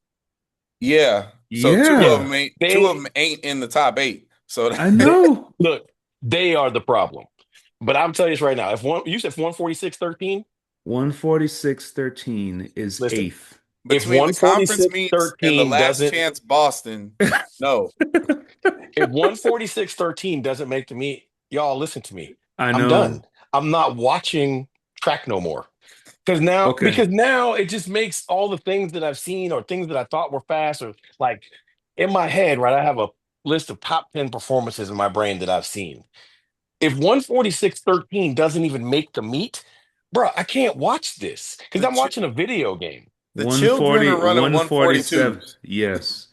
yeah. So Yeah. Yeah, two of They them ain't in the top 8. So I they know. look. They are the problem. But I'm telling you this right now. If one you said 146-13, 14613 is listen. eighth. If between the conference meets and the 146-13 last doesn't chance Boston, no. if 146-13 doesn't make the meet, y'all listen to me. I I'm done. know. I'm not watching track no more. Okay. Because now it just makes all the things that I've seen or things that I thought were fast or like in my head, right? I have a list of top 10 performances in my brain that I've seen. If 146-13 doesn't even make the meet, bro, I can't watch this because The I'm ch watching a video game. the children are running 147. 142s. Yes.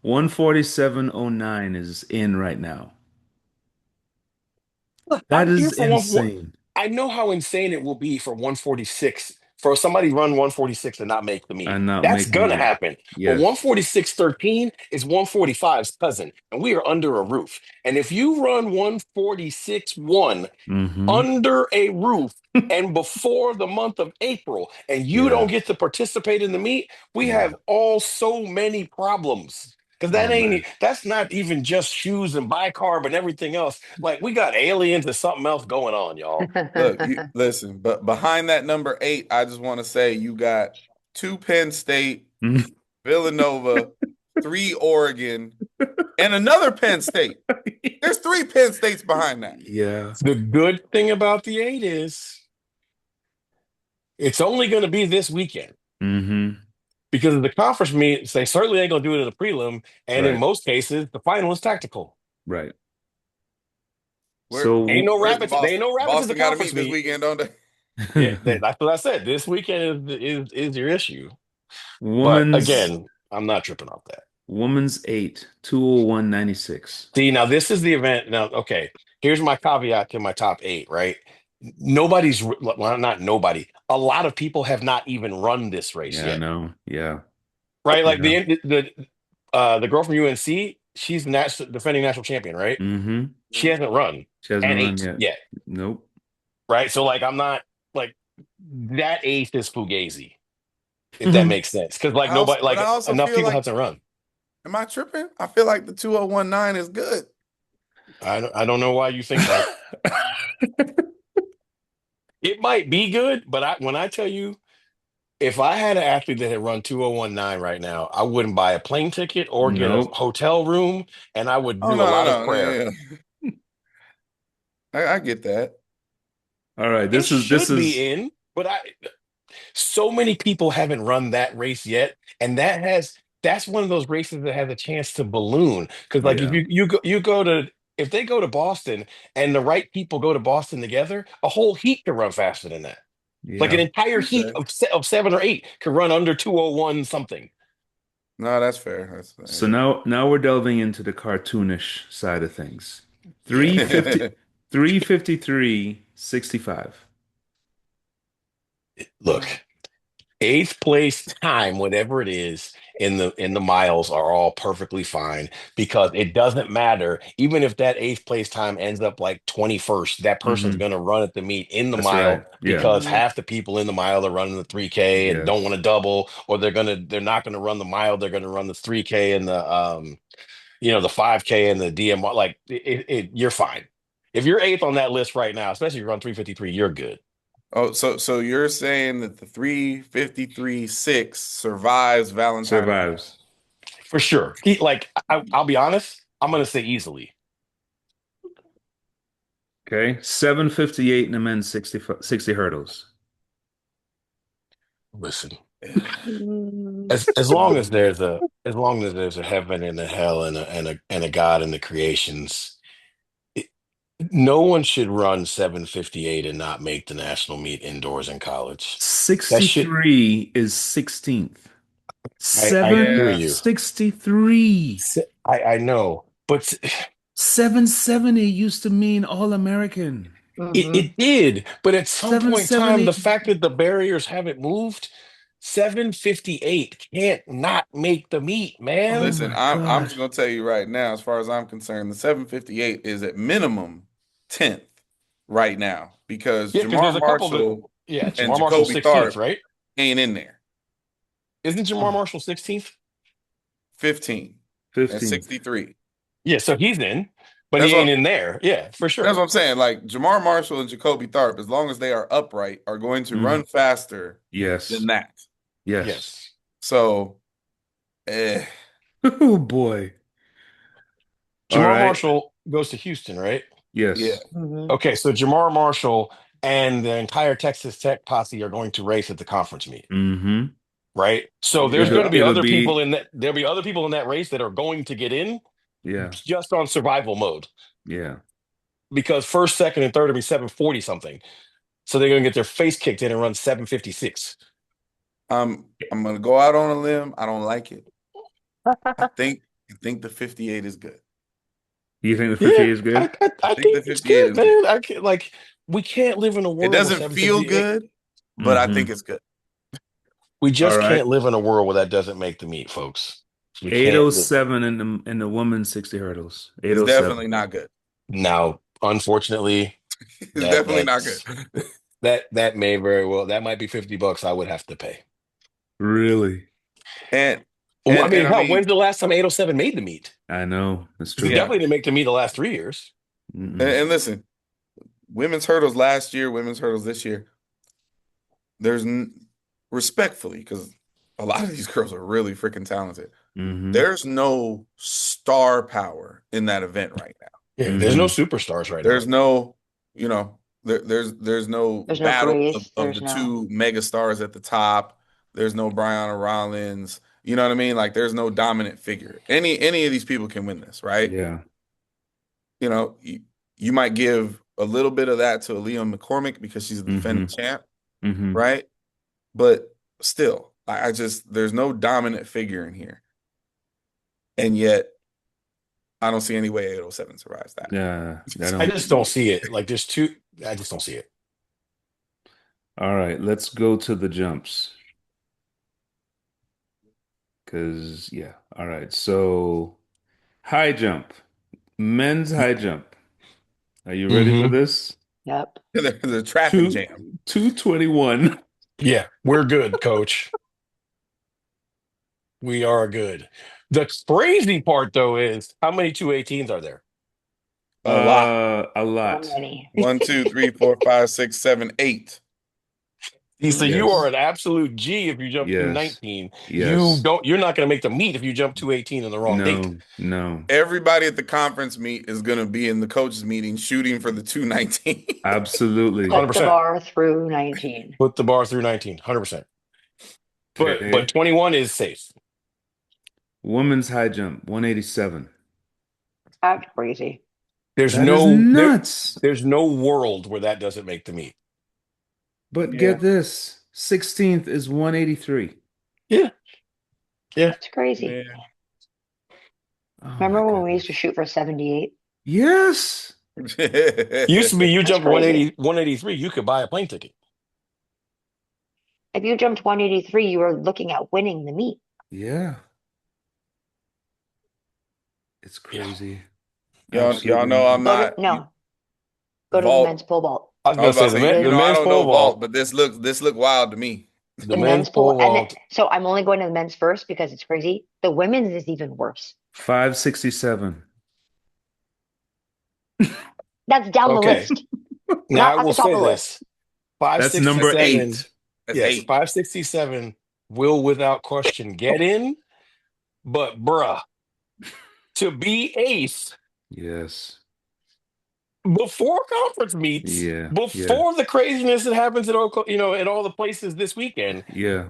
14709 is in right now. Look, That I'm here is for one. insane. I know how insane it will be for 146 for somebody run 146 and not make the meet. And not That's make the gonna meet. happen. But Yes. 146-13 is 145's cousin, and we are under a roof. And if you run 146-1 Mm-hmm. under a roof and before the month of April, and you don't Yeah. get to participate in the meet, we Yeah. have all so many problems. Because Oh man. that's not even just shoes and bicarb and everything else. Like we got aliens and something else going on, y'all. Look, you listen, but behind that number 8, I just want to say you got 2 Penn State, Villanova, 3 Oregon, and another Penn State. There's 3 Penn States behind that. Yeah. The good thing about the eight is it's only going to be this weekend Mm-hmm. because of the conference meet. They certainly ain't going to do it in the prelim, and in Right. most cases, the final is tactical. Right. Where Ain't So no where's rabbits. They ain't Boston? no rabbits in the Boston got to conference meet this meet. weekend, don't they? Yeah, that's what I said. This weekend is your issue. But woman's again, I'm not tripping off that. woman's eight, 20196. See, now this is the event. Now, okay, here's my caveat to my top eight, right? Nobody's, well, not nobody. A lot of people have not even run this race Yeah, I yet, know. Yeah. right? Like Yeah. the girl from UNC, she's defending national champion, right? Mm-hmm. She hasn't run She hasn't an run eight yet. yet, Nope. right? So like, I'm not like that eighth is fugazi, if that makes sense, because like nobody, But I like also enough feel people like, haven't run. am I tripping? I feel like the 2019 is good. I don't know why you think that. It might be good, but when I tell you, if I had an athlete that had run 2019 right now, I wouldn't buy a plane ticket or get a Nope. hotel room, and I would Oh do a no, lot of no, no. prayer. Yeah, yeah. I get that. All right. It This should is be in, but so many people haven't run that race yet, and that's one of those races that has a chance to balloon. Because like if yeah. you go to if they go to Boston and the right people go to Boston together, a whole heat can run faster than that. Like an Yeah. entire heat Okay. of 7 or 8 could run under 201 something. No, that's fair. So now we're delving into the cartoonish side of things. Yeah. 350 35365. Look, Eighth place time, whatever it is, in the miles are all perfectly fine because it doesn't matter. Even if that eighth place time ends up like 21st, that person's Hmm. gonna run at the meet in the That's right. mile Yeah. because Mhm. half the people in the mile are running the 3K and Yeah. don't want to double, or they're not gonna run the mile, they're gonna run the 3K and the the 5K and the DMR. Like you're fine. If you're eighth on that list right now, especially if you run 3:53, you're good. Oh, so you're saying that the 3:53.6 survives Valentine weekend? Survives. For sure. I'll be honest, I'm gonna say easily. Okay. 758 in the men's 60 hurdles. Listen, Mm. as long as there's a heaven and a hell and a God in the creations, it, no one should run 7:58 and not make the national meet indoors in college. That shit. 63 is 16th. I hear Yeah. you. 763. I know, but 770 used to mean All-American. Mhm. it did. But at some point in time, 770. the fact that the barriers haven't moved, 7:58 can't not make the meet, Oh man. Listen, my I'm just gosh. gonna tell you right now, as far as I'm concerned, the 7:58 is at minimum 10th right now because Yeah, because Jamar there's a couple that, Marshall yeah, and Jamar Marshall Jacoby 16th, Tharp right? ain't in there. Isn't Jamar Marshall 16th? 15 and 15th. 63. Yeah, so he's in, but That's he ain't what in there. Yeah, for that's sure. what I'm saying. Like Jamar Marshall and Jacoby Tharp, as long as they are upright, are going to Mm. run faster than Yes. that. Yes. Yes. So, eh, Oh boy. All Jamar right. Marshall goes to Houston, right? yeah. Yes. Mhm. Okay, so Jamar Marshall and the entire Texas Tech posse are going to race at the conference meet, Mm-hmm. right? So there's Yeah. going to be It'll other people be, in that. There'll be other people in that race that are going to get in yeah. just on survival mode Yeah. because first, second, and third will be 740 something. So they're going to get their face kicked in and run 7:56. I'm gonna go out on a limb. I don't like it. I think the 58 is good. You think the Yeah, 58 is good? I I think the think it's 58 good, is good. man. I can't like we can't live in a It world with doesn't feel 7:58. good, but I think Mm-hmm. it's good. We All just right. can't live in a world where that doesn't make the meet, folks. We can't live. 807 in the women's 60 hurdles. It's 807. definitely not good. Now, unfortunately, It's that definitely not good. that's that may very well that might be $50 I would have to pay. Really? And Well, I and mean, and I hell, mean, when's the last time 807 made the meet? I know. That's Because it true. yeah. definitely didn't make the meet the last 3 years. And, Mm-mm. and listen, women's hurdles last year, women's hurdles this year. There's respectfully, because a lot of these girls are really freaking talented. Mm-hmm. There's no star power in that event right now. Yeah, there's no Mm-hmm. superstars right now. There's no, there's no There's no battle of, Grace. of There's the no. two mega stars at the top. There's no Brianna Rollins. You know what I mean? Like there's no dominant figure. Any of these people can win this, right? Yeah. You might give a little bit of that to Leon McCormick because she's the Mm-hmm. defending champ, Mm-hmm. right? But still, I just there's no dominant figure in here. And yet I don't see any way 807 survives that. Yeah. I I don't. just don't see it. Like there's two. I just don't see it. All right. Let's go to the jumps. Because, yeah. All right. So, high jump. Men's high jump. Are you ready for Hmm. this? Yep. The traffic Two, jam. 221. Yeah, we're good, coach. We are good. The crazy part, though, is how many 218s are there? A lot. A So lot. many. 1, 2, 3, 4, 5, 6, 7, 8. So you are Yes. an absolute G if you jump Yes. 219. Yes. You're not going to make the meet if you jump 218 on the wrong date. No, no. Everybody at the conference meet is going to be in the coaches meeting shooting for the 219. Absolutely. Put the 100%. bar through 19. Put the bar through 19, 100%. But Okay. 21 is safe. Women's high jump, 187. That's crazy. There's That is no there nuts. there's no world where that doesn't make the meet. But Yeah. get this, 16th is 183. Yeah. Yeah. That's crazy. Yeah. Oh my Remember when we used to goodness. shoot for 78? Yes. Used to be you That's jumped crazy. 183, you could buy a plane ticket. If you jumped 183, you were looking at winning the meet. Yeah, it's Yeah. crazy. Y'all Absolutely know I'm insane. Go to not no, go to the men's vault. pole vault. I was I was gonna about say to say, The the I men's don't know pole vault, vault, but this look wild to me. the the men's men's pole, pole and then, vault. so I'm only going to the men's first because it's crazy. The women's is even worse. 567. That's down the Okay, list, now I not at will the top say of the list. this: five That's sixty number seven. 8. That's Yes, 8. 567 will without question get in. But bruh, to be eighth Yes. before conference meets, Yeah. Yeah. before the craziness that happens at in all the places this weekend, Yeah.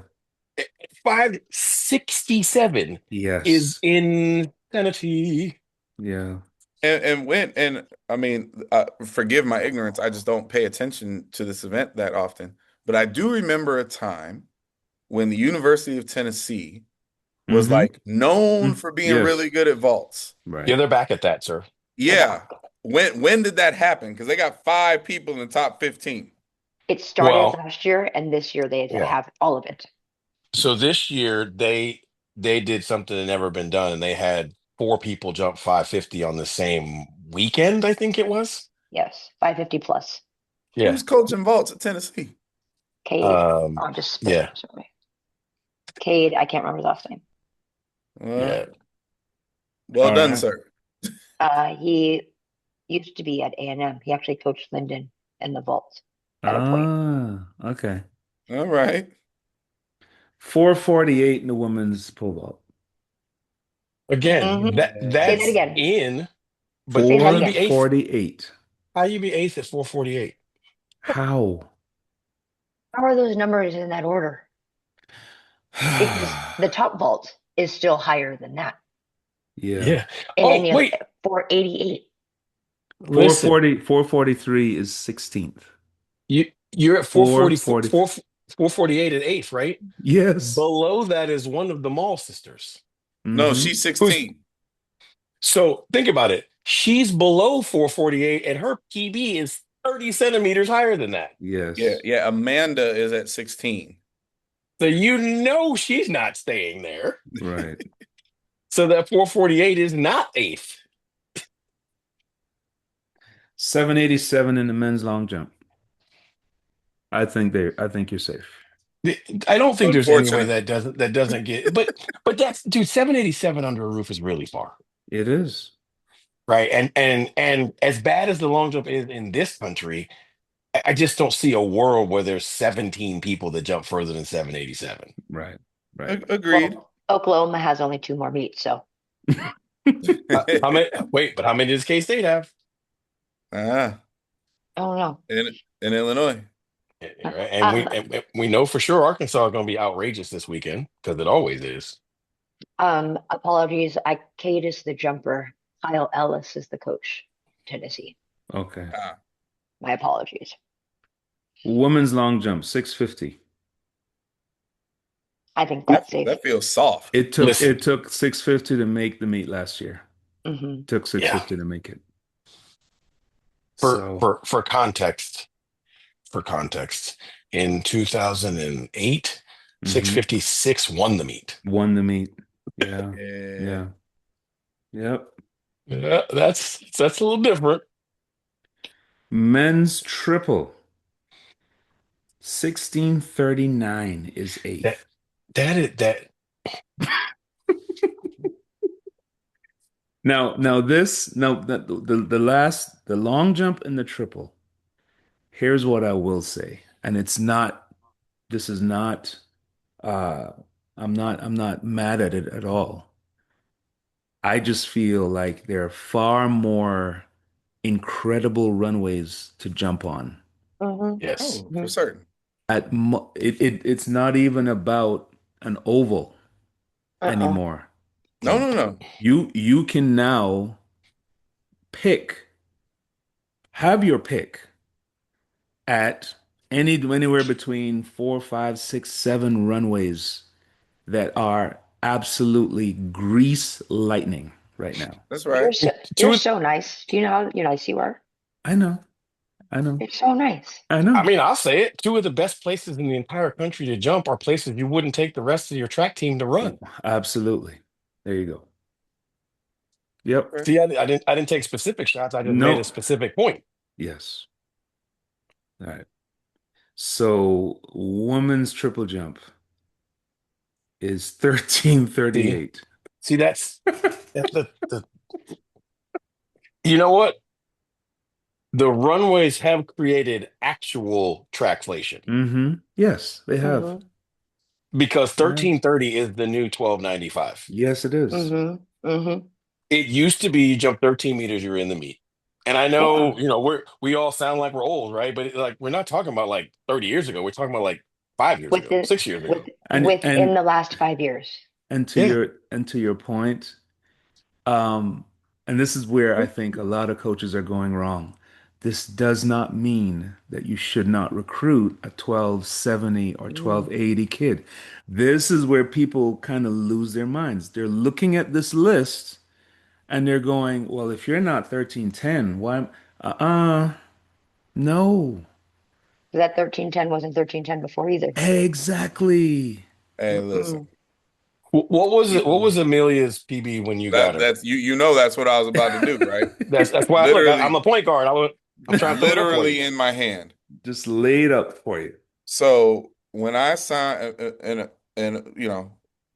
567 is Yes. insanity. Yeah. And I mean, forgive my ignorance. I just don't pay attention to this event that often. But I do remember a time when the University of Tennessee was Mm-hmm. like known for being Yes. really good at vaults. Right. Yeah, they're back at that, sir. They're back. Yeah. When did that happen? Because they got 5 people in the top 15. It started Well, last year, and this year they yeah. have all of it. So this year they did something that never been done, and they had four people jump 550 on the same weekend, I think it was. Yes, 550 plus. Yeah. Who's coaching vaults at Tennessee? Cade. Um, I'm just spitting. yeah, Sorry. Cade, I can't remember his last name. Uh, yeah. well All done, right. sir. He used to be at A&M. He actually coached Linden in the vault at a point. Ah, okay. All right. 448 in the women's pole vault. Again, Hmm. Say that that's again. in, but Say how that you be again. eighth? 448. How you be eighth at 448? How? How are those numbers in that order? Because the top vault is still higher than that. Yeah. Yeah. In Oh, any of wait. 488. Listen, 443 is 16th. you're at 444, 440. 448 at eighth, right? Yes. Below that is one of the Mall sisters. No, Mm-hmm. she's Who's 16. so think about it. She's below 448, and her PB is 30 centimeters higher than that. Yeah, Yes. yeah. Amanda is at 16. So she's not staying there. Right. So that 448 is not eighth. 787 in the men's long jump. I think you're safe. I don't think there's any way Unfortunate. that doesn't get, but that's, dude, 787 under a roof is really far. It is. Right. And as bad as the long jump is in this country, I just don't see a world where there's 17 people that jump further than 787. Right. Right. Agreed. Well, Oklahoma has only 2 more meets, so How many? Wait, but how many does K State have? Ah, I don't know. in Illinois. Yeah, right. Um, And we know for sure Arkansas is going to be outrageous this weekend because it always is. Apologies. Cade is the jumper. Kyle Ellis is the coach. Tennessee. Okay. Ah, My apologies. Women's long jump, 650. I think that's safe. that feels soft. Listen, It took 650 to make the meet last year. Hmm. Took yeah. 650 to make it. For So, for for context, in 2008, mhm. 656 won the meet. Won the meet. Yeah. Yeah. Yeah. Yep. Yeah, that's a little different. Men's triple, 1639 is That eighth. that is that. Now the long jump and the triple. Here's what I will say, and this is not, uh, I'm not mad at it at all. I just feel like there are far more incredible runways to jump on. Hmm. Yes. Oh, for Hmm. certain. It's not even about an oval Uh-uh. anymore. No, no, no. You can now pick, have your pick at anywhere between 4, 5, 6, 7 runways that are absolutely grease lightning right now. That's You're right. so Two you're so nice. Do you know how nice you are? I know. I know. It's so nice. I I know. mean, I'll say it. Two of the best places in the entire country to jump are places you wouldn't take the rest of your track team to run. Absolutely. There you go. Yep. Okay. See, I didn't take specific shots. I just made a No. specific point. Yes. All right. So women's triple jump is See, 13:38. see, that's the you know what? The runways have created actual trackflation Mm-hmm. Yes, they have. Mm-hmm. because Yeah. 1330 is the new 1295. Yes, it is. Mm-hmm. Mm-hmm. It used to be you jump 13 meters, you're in the meet. And I Yeah. know, we all sound like we're old, right? But like we're not talking about like 30 years ago. We're talking about like 5 years ago, Within 6 years with ago. And within the last 5 years. Yeah. and to your point, um, and this is where I think a lot of coaches are going wrong. This does not mean that you should not recruit a 1270 or Mm. 1280 kid. This is where people kind of lose their minds. They're looking at this list and they're going, well, if you're not 1310, why? Uh-uh. No. That 1310 wasn't 1310 before either. Exactly. Hey, listen. Mm-mm. What was it? What You, was Amelia's PB when you got her? that's you know that's what I was about to do, right? That's why look, I'm Literally, a point guard. I'm trying to throw it up for you. literally in my hand. Just laid up for you. So when I signed, and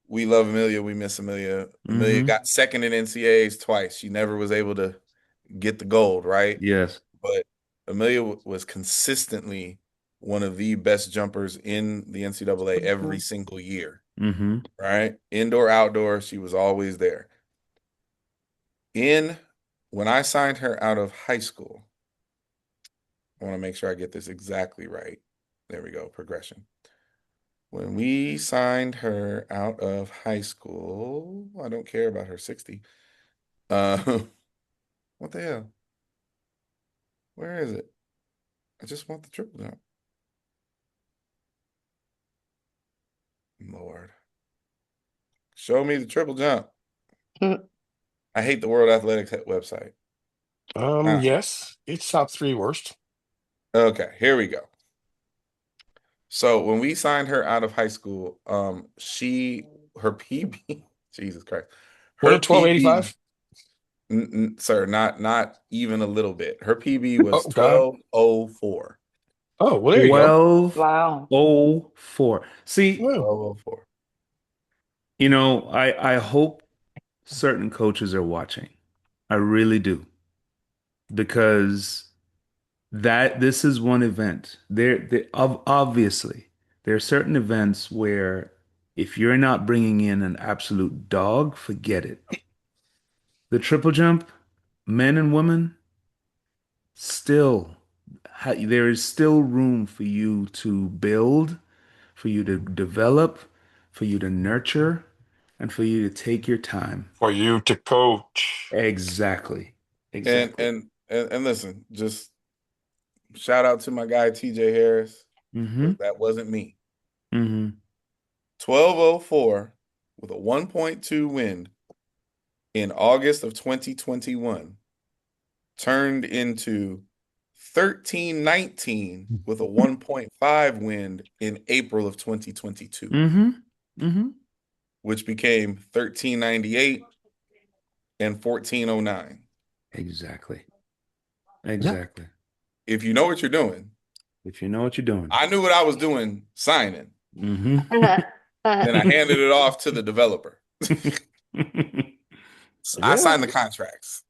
we love Amelia, we miss Amelia. Amelia Mm-hmm. got second in NCAAs twice. She never was able to get the gold, right? Yes. But Amelia was consistently one of the best jumpers in the NCAA every Mhm. single year, Mm-hmm. right? Indoor, outdoor, she was always there. In When I signed her out of high school, I want to make sure I get this exactly right. There we go, progression. When we signed her out of high school, I don't care about her 60. Uh, what the hell? Where is it? I just want the triple jump. Lord, show me the triple jump. Mm. I hate the World Athletics website. Ah, Yes, it's top three worst. okay, here we go. So when we signed her out of high school, her PB, Jesus Christ, What her a PB, 1285? sir, not even a little bit. Her PB was Oh God. 1204. Oh, well, there you go. Wow. 1204. See, Well, 1204. I hope certain coaches are watching. I really do. Because this is one event. Obviously, there are certain events where if you're not bringing in an absolute dog, forget it. The triple jump, men and women, still, there is still room for you to build, for you to develop, for you to nurture, and for you to take your time. for you to coach. Exactly. And Exactly. and and listen, just shout out to my guy TJ Harris, Mm-hmm. because that wasn't me. Mm-hmm. 1204 with a 1.2 wind in August of 2021 turned into 1319 with a 1.5 wind in April of 2022, Mm-hmm. Mm-hmm. which became 1398 and 1409. Exactly. Yeah. Exactly. If you know what you're doing, If you know what you're doing. I knew what I was doing signing. Mm-hmm. Then I handed it off to the developer. I Yeah. signed the contracts.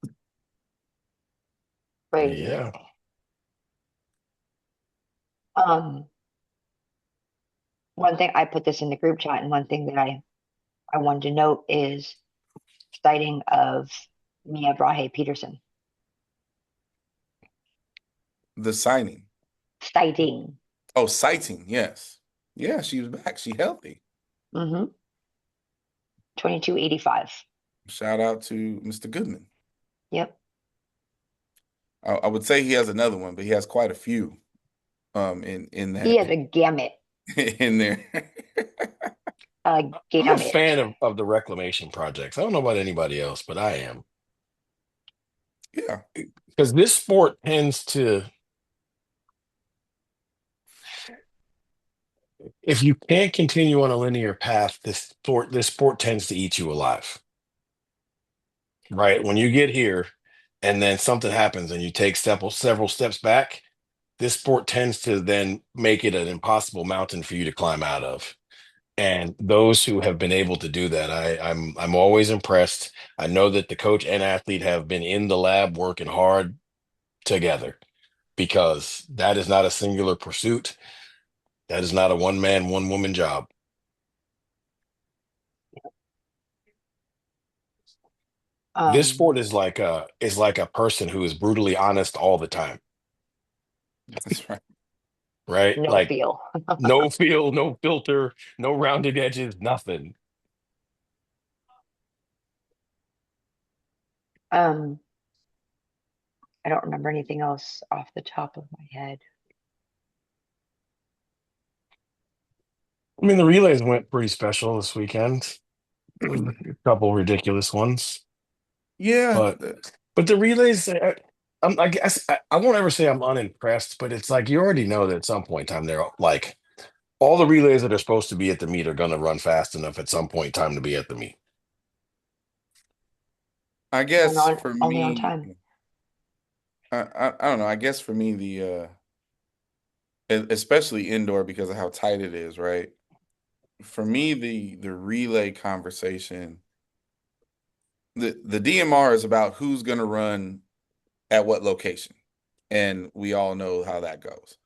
Crazy. Yeah. Um, One thing I put this in the group chat, and one thing that I wanted to note is sighting of Mia Brahe Peterson. The signing. Sighting. Oh, sighting. Yes. Yeah, she was back. She healthy. Mm-hmm. 2285. Shout out to Mr. Goodman. Yep. I would say he has another one, but he has quite a few in He has that a gamut. in there. A I'm a gamut. fan of the reclamation projects. I don't know about anybody else, but I am. Yeah. Because this sport tends to if you can't continue on a linear path, this sport tends to eat you alive, right? When you get here and then something happens and you take several steps back, this sport tends to then make it an impossible mountain for you to climb out of. And those who have been able to do that, I'm always impressed. I know that the coach and athlete have been in the lab working hard together because that is not a singular pursuit. That is not a one man, one woman job. This Um, sport is like a person who is brutally honest all the time, That's right. right? no Like feel. no feel, no filter, no rounded edges, nothing. Um, I don't remember anything else off the top of my head. I mean, the relays went pretty special this weekend. A couple ridiculous ones, Yeah. but but the relays, I guess I won't ever say I'm unimpressed, but it's like you already know that at some point in time they're like all the relays that are supposed to be at the meet are going to run fast enough at some point in time to be at the meet. I And guess on for only on me, time. I don't know. I guess for me, especially indoor because of how tight it is, right? For me, the relay conversation, the DMR is about who's going to run at what location, and we all know how that goes.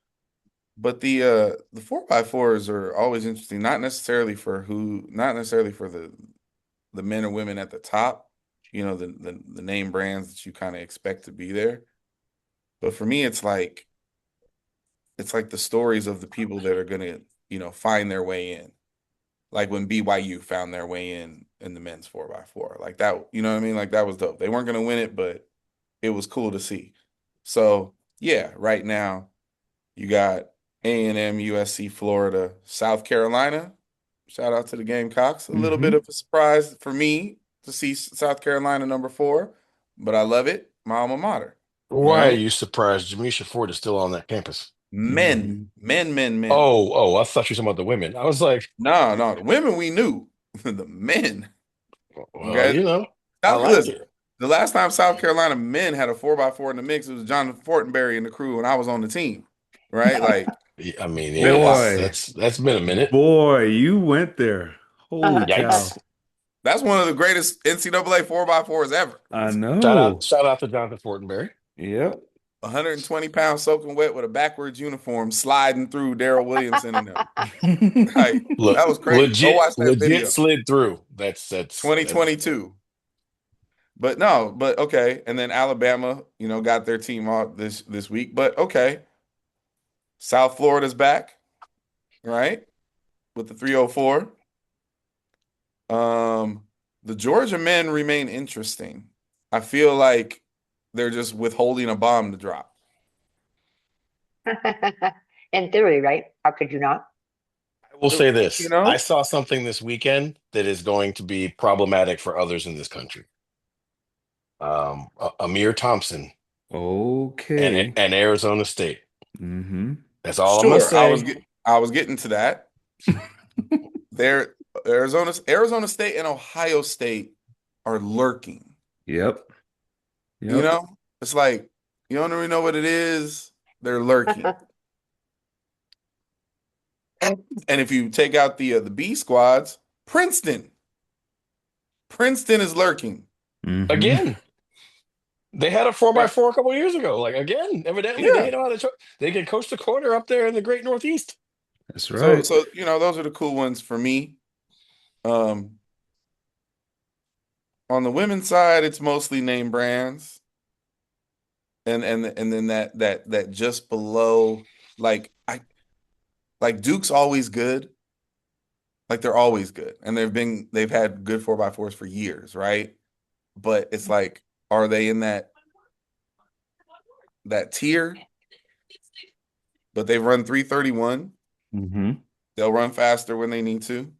But the 4x4s are always interesting, not necessarily for the men or women at the top, the name brands that you kind of expect to be there. But for me, it's like the stories of the people that are gonna, find their way in. Like when BYU found their way in the men's 4x4. Like that, you know what I mean? Like that was dope. They weren't gonna win it, but it was cool to see. So yeah, right now you got A&M, USC, Florida, South Carolina. Shout out to the Gamecocks. A little bit Hmm. of a surprise for me to see South Carolina number 4, but I love it. My alma mater, Why are right? you surprised Jamisha Ford is still on that campus? Men, Hmm. men, men, men. Oh, I thought you were talking about the women. I was like, No, no, the women we knew, the men. well, Okay, I like Listen, it. the last time South Carolina men had a 4x4 in the mix, it was Jonathan Fortenberry and the crew, and I was on the team, right? Like I mean, been a yeah, while. Boy, that's been a minute. boy, you went there. Holy Yikes. cow. That's one of the greatest NCAA 4x4s ever. I Shout out, know. shout out to Jonathan Fortenberry. Yep. 120 pounds soaking wet with a backwards uniform sliding through Daryl Williamson and them. Like Look, that was crazy. Go legit, watch that legit video. slid through. That's 2022. But no, but okay. And then Alabama, got their team off this week. But okay. South Florida's back, right? With the 304. Um, the Georgia men remain interesting. I feel like they're just withholding a bomb to drop. In theory, right? How could you not? I will say You this. I know? saw something this weekend that is going to be problematic for others in this country. Amir Thompson Okay. and Arizona State. Hmm. That's all I'm gonna Sure. say. I was getting to that. There Arizona State and Ohio State are lurking. Yep. You Yep. know? It's like you don't really know what it is. They're lurking. And if you take out the B squads, Princeton. Princeton is lurking. Hmm. Again, they had a four by Right. four a couple of years ago. Like again, evidently Yeah. they know how to. They can coast the corner up there in the Great Northeast. That's So right. so those are the cool ones for me. Um, on the women's side, it's mostly name brands, and then that just below, like Duke's always good. Like they're always good, and they've had good 4x4s for years, right? But it's like, are they in that tier? But they've run 331. Hmm. They'll run faster when they need to.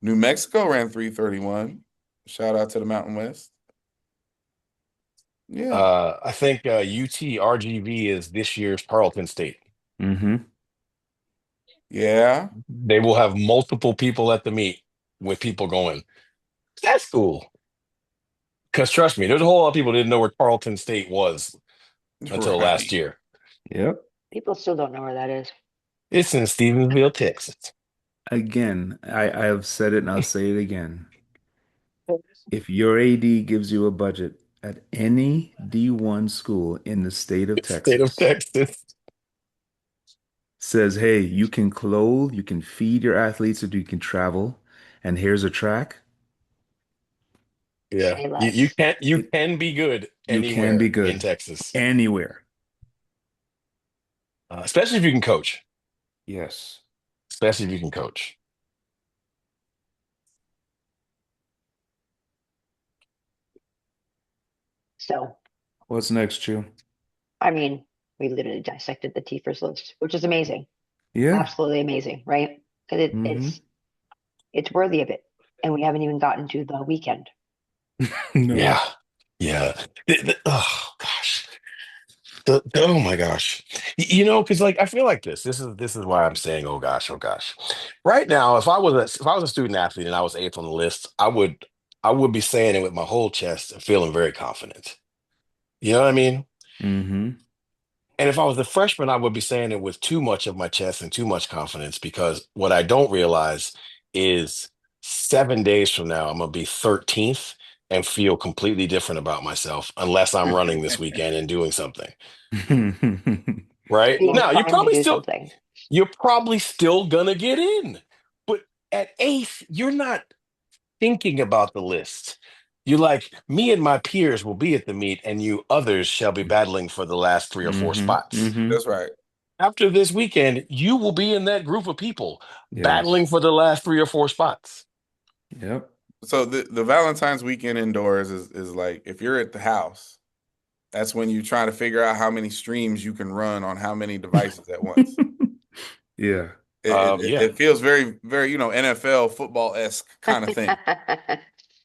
New Mexico ran 331. Shout out to the Mountain West. Yeah. I think UT RGV is this year's Tarleton State. Hmm. Yeah. They will have multiple people at the meet with people going, that's cool. Because trust me, there's a whole lot of people who didn't know where Tarleton State was until last Right. year. Yep. People still don't know where that is. It's in Stevensville, Texas. Again, I have said it and I'll say it again. If your AD gives you a budget at any D1 school in the state of State of Texas, Texas. says, hey, you can clothe, you can feed your athletes, or you can travel, and here's a track, Yeah. Say You less. can't you can be good you can be anywhere in good Texas. anywhere. Especially if you can coach. Yes. Especially if you can coach. So, What's next, Chu? I mean, we literally dissected the T-first list, which is amazing. Yeah. Absolutely amazing, right? Because Mm-hmm. it's worthy of it. And we haven't even gotten to the weekend. No. Yeah. Yeah. Oh gosh. Oh my gosh. Because like I feel like this is why I'm saying oh gosh, oh gosh. Right now, if I was a student athlete and I was eighth on the list, I would be saying it with my whole chest and feeling very confident. You know what I mean? Mm-hmm. And if I was a freshman, I would be saying it with too much of my chest and too much confidence because what I don't realize is 7 days from now, I'm gonna be 13th and feel completely different about myself unless I'm running this weekend and doing something. Right? Being Now, primed to do something. you're probably still gonna get in. But at eighth, you're not thinking about the list. You're like, me and my peers will be at the meet, and you others shall be battling for the last three or four Mm-hmm. spots. Mm-hmm. That's right. After this weekend, you will be in that group of people battling Yes. for the last three or four spots. Yep. So the Valentine's weekend indoors is like if you're at the house, that's when you're trying to figure out how many streams you can run on how many devices at once. Yeah. Yeah, It feels very, very, NFL football-esque kind of thing.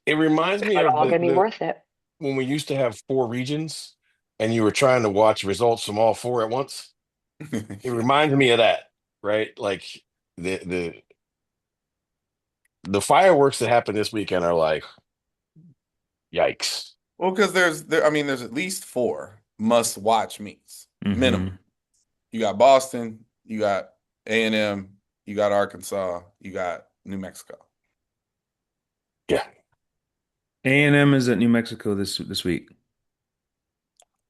it reminds me But of all the gonna be the worth it. when we used to have four regions, and you were trying to watch results from all four at once. It reminds me of that, right? Like the the the fireworks that happened this weekend are like, yikes. Well, because there's at least four must-watch meets minimum. Mm-hmm. You got Boston, you got A&M, you got Arkansas, you got New Mexico. Yeah. A&M is at New Mexico this week.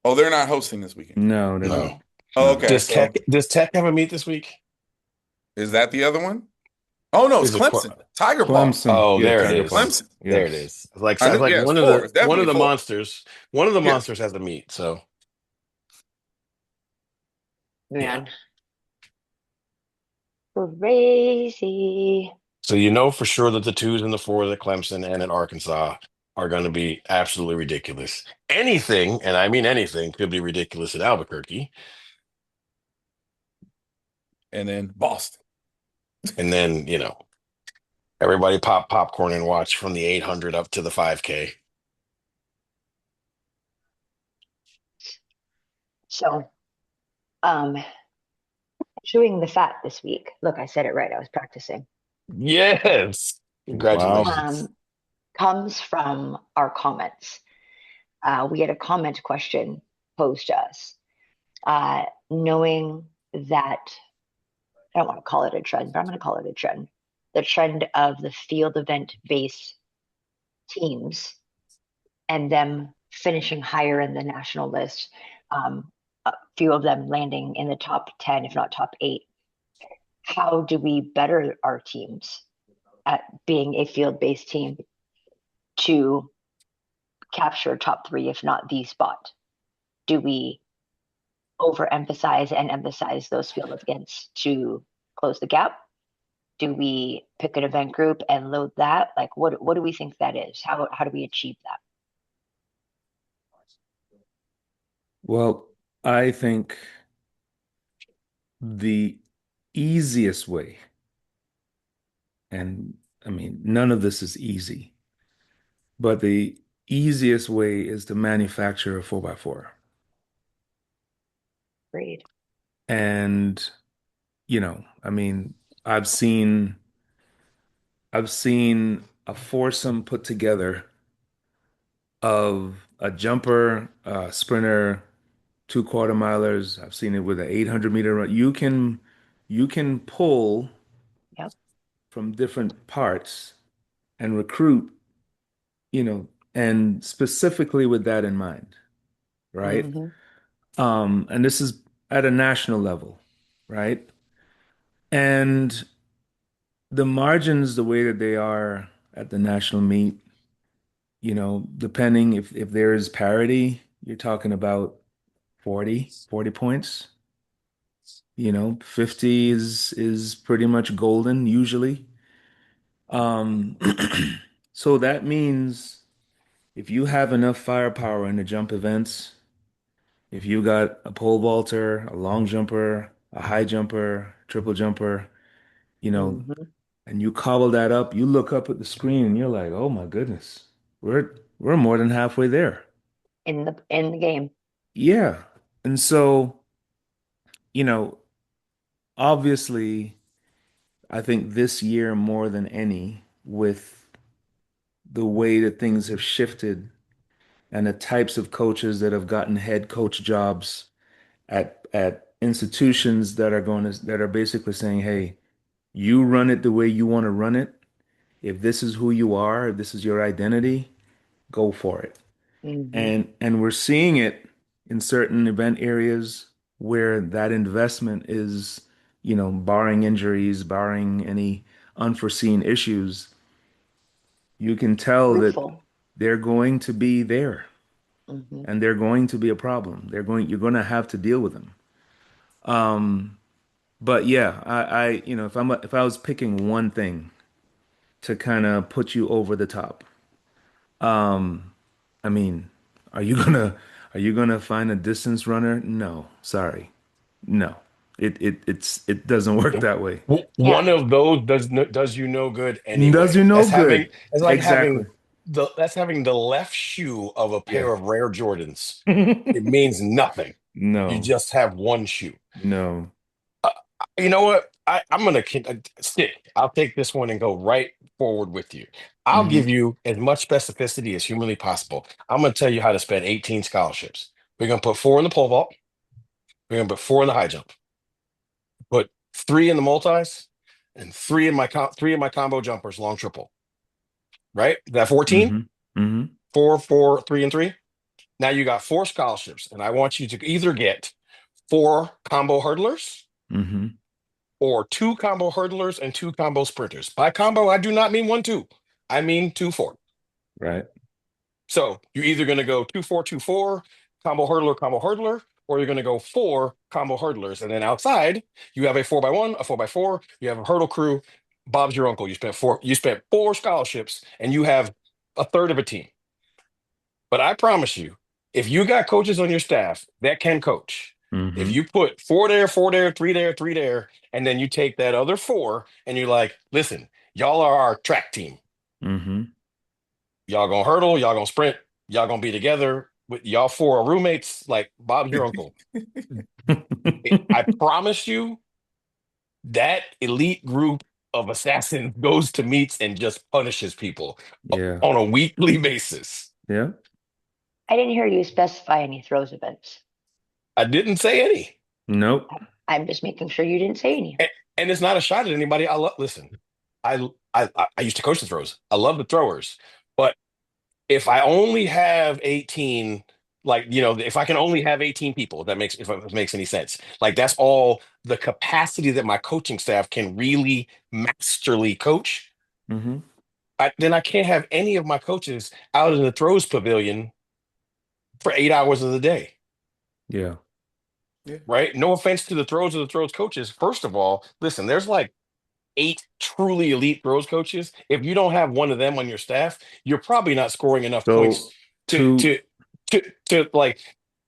Oh, they're not hosting this weekend. No, they're not. No. Oh, No. okay. Does So Tech have a meet this week? is that the other one? Oh no, it's Is it Clemson. Tiger Paws. Clemson. Oh, Yeah, there it Tiger is. Paws. Clemson. There it Yes. is. Like I I knew, like yeah, it's four. It's one of definitely the four. monsters, one of the Yeah. monsters has a meet. So yeah. Man, crazy. So you know for sure that the twos and the fours at Clemson and at Arkansas are going to be absolutely ridiculous. Anything, and I mean anything, could be ridiculous at Albuquerque. And then Boston. And then, everybody pop popcorn and watch from the 800 up to the 5K. So, um, chewing the fat this week. Look, I said it right. I was practicing. Yes. Wow. Congratulations. Comes from our comments. We had a comment question posed to us, knowing that I don't want to call it a trend, but I'm going to call it a trend. The trend of the field event based teams and them finishing higher in the national list. A few of them landing in the top 10, if not top 8. How do we better our teams at being a field based team to capture top 3, if not the spot? Do we overemphasize and emphasize those field events to close the gap? Do we pick an event group and load that? Like, what do we think that is? How do we achieve that? Well, I think the easiest way, and I mean, none of this is easy, but the easiest way is to manufacture a 4x4. Agreed. And, I mean, I've seen I've seen a foursome put together of a jumper, a sprinter, two quarter milers. I've seen it with an 800-meter run. You can pull Yep. from different parts and recruit, you know, and specifically with that in mind, right? Hmm. And this is at a national level, right? And the margins, the way that they are at the national meet, depending if there is parity, you're talking about 40 points. 50 is pretty much golden usually. Um, so that means if you have enough firepower in the jump events, if you got a pole vaulter, a long jumper, a high jumper, triple jumper, you know, Hmm. and you cobble that up, you look up at the screen and you're like, oh my goodness, we're more than halfway there. In the game. Yeah. And so, you know, obviously, I think this year more than any, with the way that things have shifted and the types of coaches that have gotten head coach jobs at institutions that are basically saying, hey, you run it the way you want to run it. If this is who you are, if this is your identity, go for it. Hmm. And we're seeing it in certain event areas where that investment is, barring injuries, barring any unforeseen issues, you can tell that Fruitful. they're going to be there Hmm. and they're going to be a problem. You're going to have to deal with them. Um, but yeah, if I was picking one thing to kind of put you over the top, um, I mean, are you gonna are you gonna find a distance runner? No, sorry. No. It doesn't work that way. One Yeah. of those does you no good Does anyway. you no That's having good. it's like Exactly. having the left shoe of a Yeah. pair of rare Jordans. It means nothing. You No, just have one shoe. no. Uh, you know what? I'm gonna stick. I'll take this one and go right forward with you. I'll Hmm. give you as much specificity as humanly possible. I'm gonna tell you how to spend 18 scholarships. We're gonna put four in the pole vault. We're gonna put four in the high jump. Put three in the multis, and three in my combo jumpers, long triple. Right? That 14, Hmm. Hmm. four, four, three, and three. Now you got four scholarships, and I want you to either get four combo hurdlers Hmm. or two combo hurdlers and two combo sprinters. By combo, I do not mean 1-2. I mean 2-4. Right. So you're either going to go 2-4-2-4, combo hurdler, or you're going to go four combo hurdlers. And then outside, you have a 4x1, a 4x4, you have a hurdle crew. Bob's your uncle. You spent four scholarships and you have a third of a team. But I promise you, if you got coaches on your staff that can coach, if Hmm. you put four there, three there, and then you take that other four and you're like, listen, y'all are our track team. Hmm. Y'all gonna hurdle, y'all gonna sprint, y'all gonna be together with y'all four are roommates, like Bob's your uncle. I promise you, that elite group of assassins goes to meets and just punishes people Yeah. on a weekly basis. Yeah. I didn't hear you specify any throws events. I didn't say any. Nope. I'm just making sure you didn't say any. And, and it's not a shot at anybody. Listen, I used to coach the throws. I love the throwers. But if I only have 18, like, if I can only have 18 people, if it makes any sense. Like that's all the capacity that my coaching staff can really masterly coach. Hmm. Then I can't have any of my coaches out in the throws pavilion for 8 hours of the day. Yeah. Yeah. Right. No offense to the throws of the throws coaches. First of all, listen, there's like eight truly elite throws coaches. If you don't have one of them on your staff, you're probably not scoring enough points So to to to to like,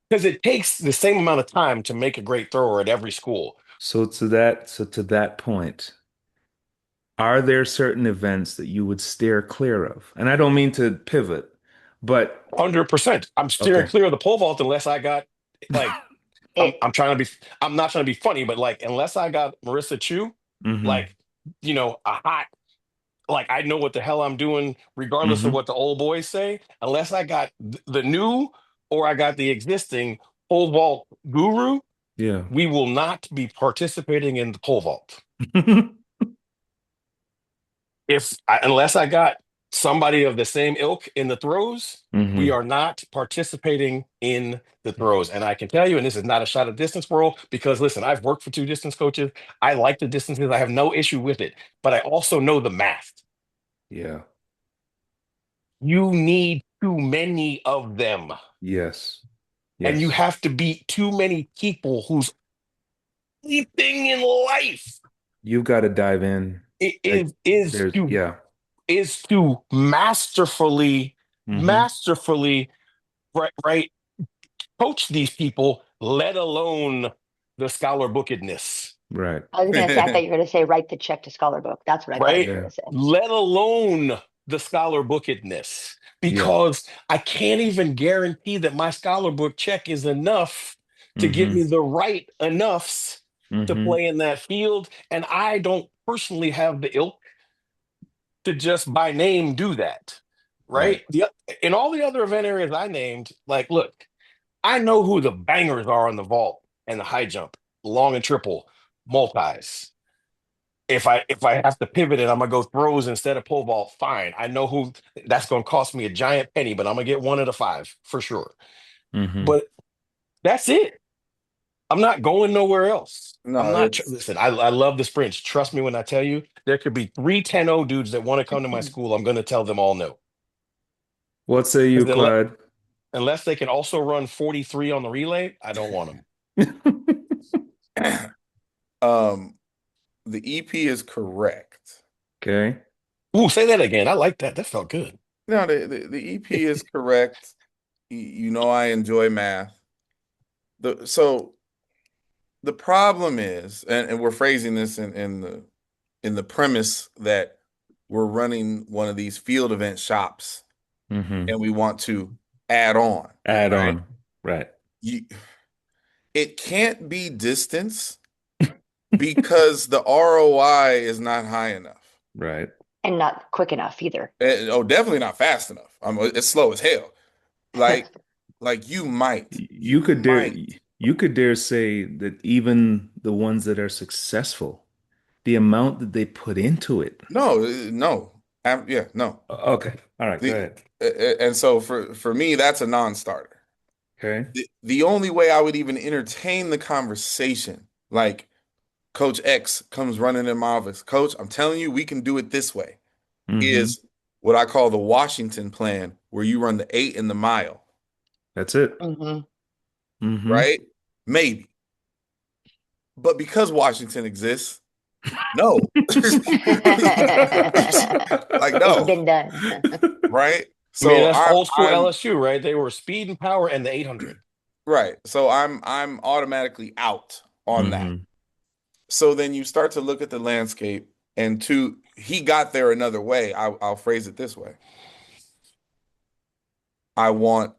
because it takes the same amount of time to make a great thrower at every school. so to that point, are there certain events that you would steer clear of? And I don't mean to pivot, but 100%. I'm steering okay. clear of the pole vault unless I got like I'm It I'm trying to be I'm not trying to be funny, but like unless I got Marissa Chu, Hmm. like a hot, like I know what the hell I'm doing, regardless of Hmm. what the old boys say, unless I got the new or I got the existing pole vault guru, Yeah. we will not be participating in the pole vault. Unless I got somebody of the same ilk in the throws, we Hmm. are not participating in the throws. And I can tell you, and this is not a shot at distance world, because listen, I've worked for two distance coaches. I like the distances. I have no issue with it, but I also know the math. Yeah. You need too many of them, Yes. and you Yes. have to beat too many people whose only thing in life You've got to dive in. i- Like is is there's, to yeah. is to masterfully, Hmm. masterfully, right, coach these people, let alone the scholar bookedness, Right. I was gonna say, I thought you were gonna say write the check to Scholar Book. That's what I thought you right? were Yeah. gonna say. Let alone the scholar bookedness, Yeah. because I can't even guarantee that my scholar book check is enough to get Hmm. me the right enoughs to Hmm. play in that field. And I don't personally have the ilk to just by name do that, Right. right? In all the other event areas I named, like, look, I know who the bangers are on the vault and the high jump, long and triple, multis. If I have to pivot it, I'm gonna go throws instead of pole vault. Fine, I know who that's gonna cost me a giant penny, but I'm gonna get one of the five for sure. Hmm. But that's it. I'm not going nowhere else. I'm No, not. it's Listen, I love the sprints. Trust me when I tell you, there could be 3 10-0 dudes that want to come to my school. I'm gonna tell them all no. What say you, 'Cause Clyde? unless they can also run 43 on the relay, I don't want them. um the EP is correct. Okay. Ooh, say that again. I like that. That felt good. No, the EP is correct. You know I enjoy math. So the problem is, and we're phrasing this in the premise that we're running one of these field event shops Hmm. and we want to add on, Add right? on. Right. You, it can't be distance because the ROI is not high enough. Right. And not quick enough either. Oh, definitely not fast enough. It's slow as hell. Like, like You you could dare might. you could dare say that even the ones that are successful, the amount that they put into it. No, no. Yeah, no. Okay. All right, go The ahead. and so for me, that's a non-starter. Okay. The only way I would even entertain the conversation, like Coach X comes running in my office, Coach, I'm telling you, we can do it this way, Hmm. is what I call the Washington plan, where you run the 8 and the mile, That's it. Hmm. Hmm. right? Maybe. But because Washington exists, no. Like It's no, been done. right? I mean, So that's I'm old school I'm LSU, right? They were speed and power and the 800. right. So I'm automatically out on that. Hmm. So then you start to look at the landscape, and he got there another way. I'll phrase it this way. I want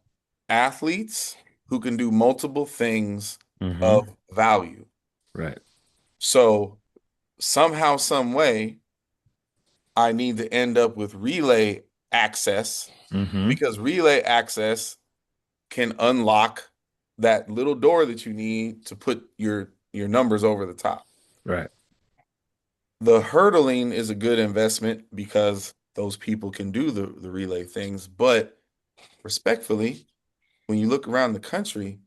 athletes who can do multiple things Hmm. of value. Right. So somehow, some way, I need to end up with relay access Hmm. because relay access can unlock that little door that you need to put your numbers over the top. Right. The hurdling is a good investment because those people can do the relay things. But respectfully, when you look around the country,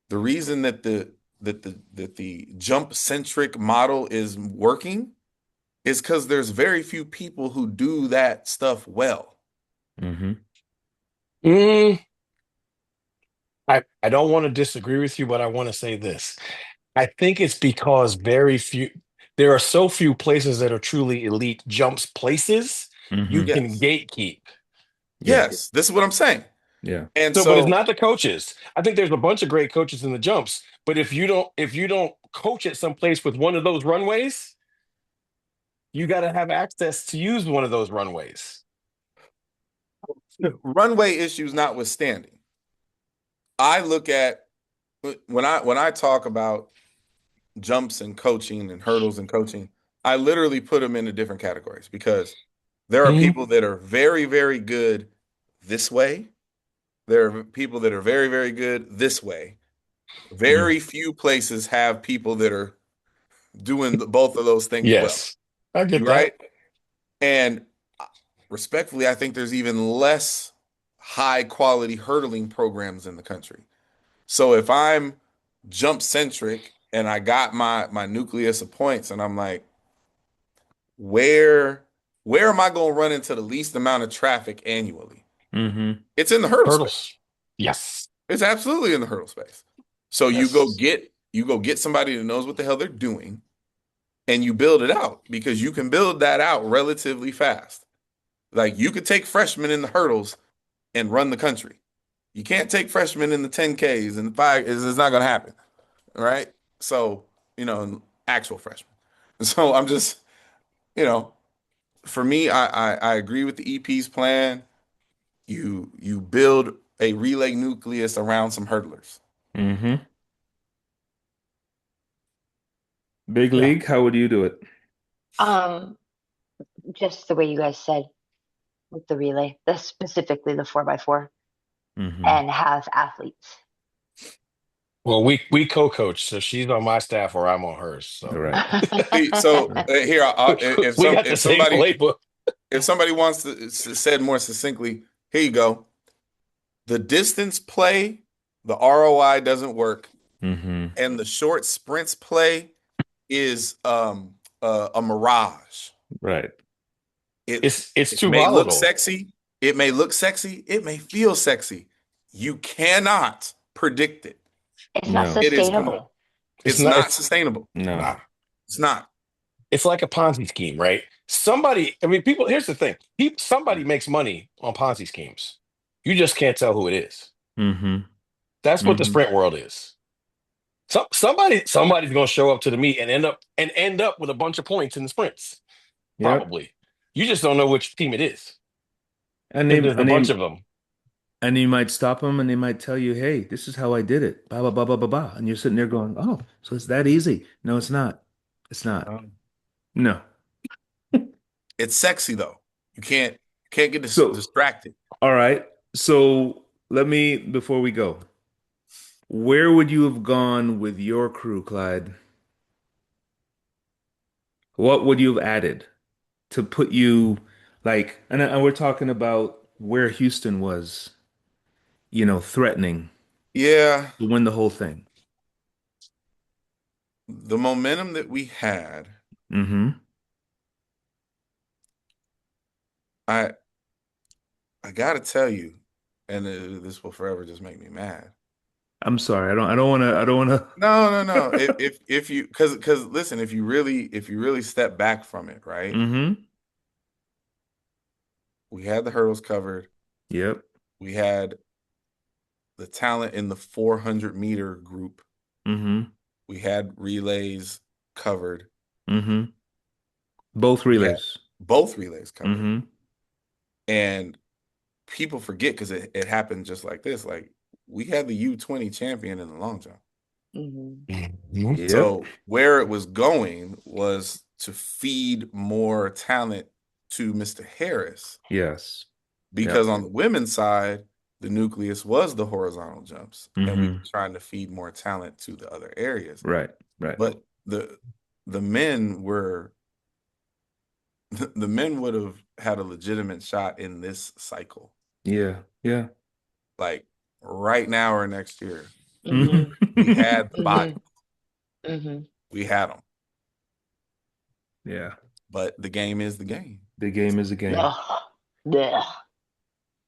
the reason that the jump centric model is working is because there's very few people who do that stuff well. Hmm. Mm, I don't want to disagree with you, but I want to say this. I think it's because there are so few places that are truly elite jumps places you Hmm. can Yes. gatekeep. Yeah. Yes, this is what I'm saying. Yeah. And So, but it's so not the coaches. I think there's a bunch of great coaches in the jumps, but if you don't coach at some place with one of those runways, you got to have access to use one of those runways. runway issues notwithstanding, I look at when I talk about jumps and coaching and hurdles and coaching, I literally put them into different categories because there are Mhm. people that are very, very good this way. There are people that are very, very good this way. Mhm. Very few places have people that are doing both of those things well. Yes, I get You that. right? And respectfully, I think there's even less high quality hurdling programs in the country. So if I'm jump centric and I got my nucleus of points and I'm like, where where am I going to run into the least amount of traffic annually? Mm-hmm. It's in the hurdle space. Hurdles. Yes. It's absolutely in the hurdle space. So Yes. you go get somebody that knows what the hell they're doing and you build it out because you can build that out relatively fast. Like you could take freshmen in the hurdles and run the country. You can't take freshmen in the 10Ks and the five. It's not going to happen, right? So actual freshmen. So I'm just, you know, for me, I agree with the EP's plan. You build a relay nucleus around some hurdlers. Mm-hmm. Big Yeah. league, how would you do it? Um, just the way you guys said with the relay, the specifically the 4x4, Mm-hmm. and have athletes. Well, we co-coach, so she's on my staff or I'm on hers. All So right. So here, we got the same playbook. if somebody wants to said more succinctly, here you go. The distance play, the ROI doesn't work, Mm-hmm. and the short sprints play is a mirage. Right. It It's it too may look volatile. sexy, it may look sexy, it may feel sexy. You cannot predict it. It's not No. It is not. sustainable. It's It's not. not It's sustainable. No. nah. It's not. It's like a Ponzi scheme, right? Somebody. I mean, people. Here's the thing. Somebody makes money on Ponzi schemes. You just can't tell who it is. Mm-hmm. That's what the Mm-hmm. sprint world is. Somebody's going to show up to the meet and end up with a bunch of points in the sprints. Yep. Probably. You just don't know which team it is And because they there's a and bunch they of them. and you might stop them and they might tell you, hey, this is how I did it. Blah blah blah blah blah blah. And you're sitting there going, oh, so it's that easy. No, it's not. It's not. No. It's sexy though. You can't get So, distracted. all right. So let me, before we go, where would you have gone with your crew, Clyde? What would you have added to put you like, and we're talking about where Houston was, threatening Yeah, to win the whole thing. the momentum that we had, Mm-hmm. I I gotta tell you, and this will forever just make me mad. I'm sorry. I don't wanna. No, no, no. If you because listen, if you really step back from it, right? Mm-hmm. We had the hurdles covered. Yep. We had the talent in the 400-meter group. Mm-hmm. We had relays covered. Mm-hmm. Both We had relays. both relays covered. Mm-hmm. And people forget because it happened just like this. Like we had the U20 champion in the long jump. Hmm. Mhm. Yep. So where it was going was to feed more talent to Mr. Harris Yes. because Yep. on the women's side, the nucleus was the horizontal jumps, and we were Mm-hmm. trying to feed more talent to the other areas. Right. Right. But the men were the men would have had a legitimate shot in this cycle, Yeah. Yeah. like right now or next year. Hmm. We had the Mm-hmm. Hmm. body, Hmm. we had them, Yeah. but the game is the game. The game is a game. Ugh. Ugh.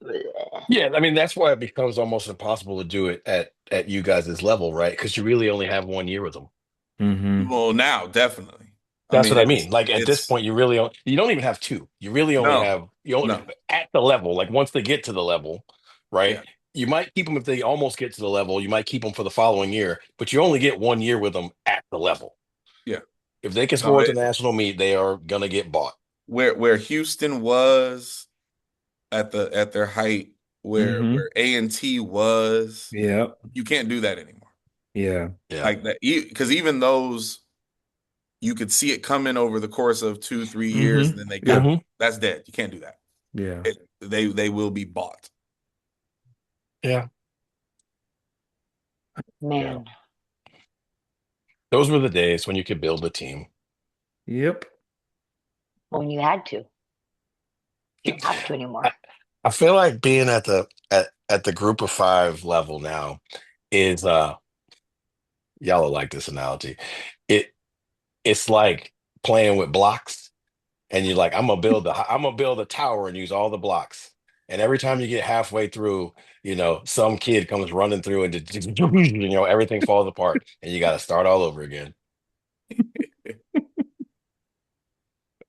Bleh. Yeah, I mean that's why it becomes almost impossible to do it at you guys' level, right? Because you really only have 1 year with them. Mm-hmm. Well, now definitely. I That's mean, what I mean. Like at this it's point, you don't even have two. You really only no, have you only no, at the level. Like once they get to the level, right? yeah, You might keep them if they almost get to the level. You might keep them for the following year, but you only get 1 year with them at the level. yeah. If they can No, score at the national meet, they are gonna get bought. where Houston was at their height, Mm-hmm. where A&T was, Yep. you can't do that anymore. Yeah. Yeah. Like that, because even those you could see it coming over the course of 2-3 years, and then they Yeah. go. That's dead. You can't do that. Yeah. They will be bought. Yeah. Man, Those were the days when you could build a team. Yep. when you had to, you don't have to anymore. I feel like being at the group of five level now is y'all will like this analogy. It it's like playing with blocks, and you're like, I'm gonna build a tower and use all the blocks. And every time you get halfway through, some kid comes running through and everything falls apart, and you got to start all over again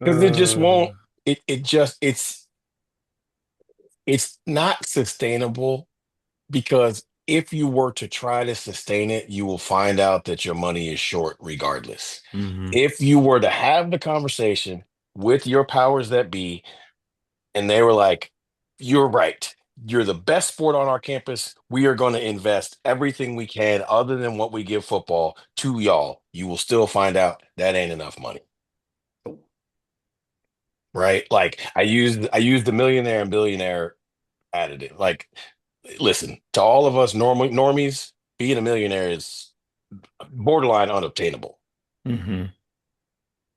because it just Uh, won't. It's not sustainable because if you were to try to sustain it, you will find out that your money is short regardless. mhm. If you were to have the conversation with your powers that be, and they were like, "You're right. You're the best sport on our campus. We are going to invest everything we can, other than what we give football, to y'all." You will still find out that ain't enough money, right? Like I used the millionaire and billionaire additive. Like, listen, to all of us normies, being a millionaire is borderline unobtainable. Mhm.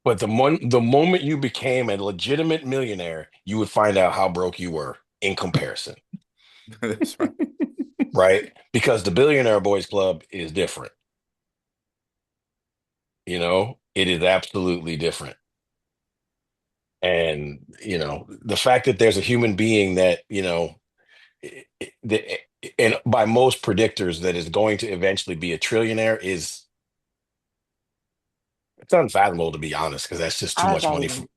But the moment you became a legitimate millionaire, you would find out how broke you were in comparison, That's right. right? Because the Billionaire Boys Club is different. It is absolutely different. And, the fact that there's a human being that, that, and by most predictors that is going to eventually be a trillionaire is it's unfathomable, to be honest, because that's just too How is much that money even?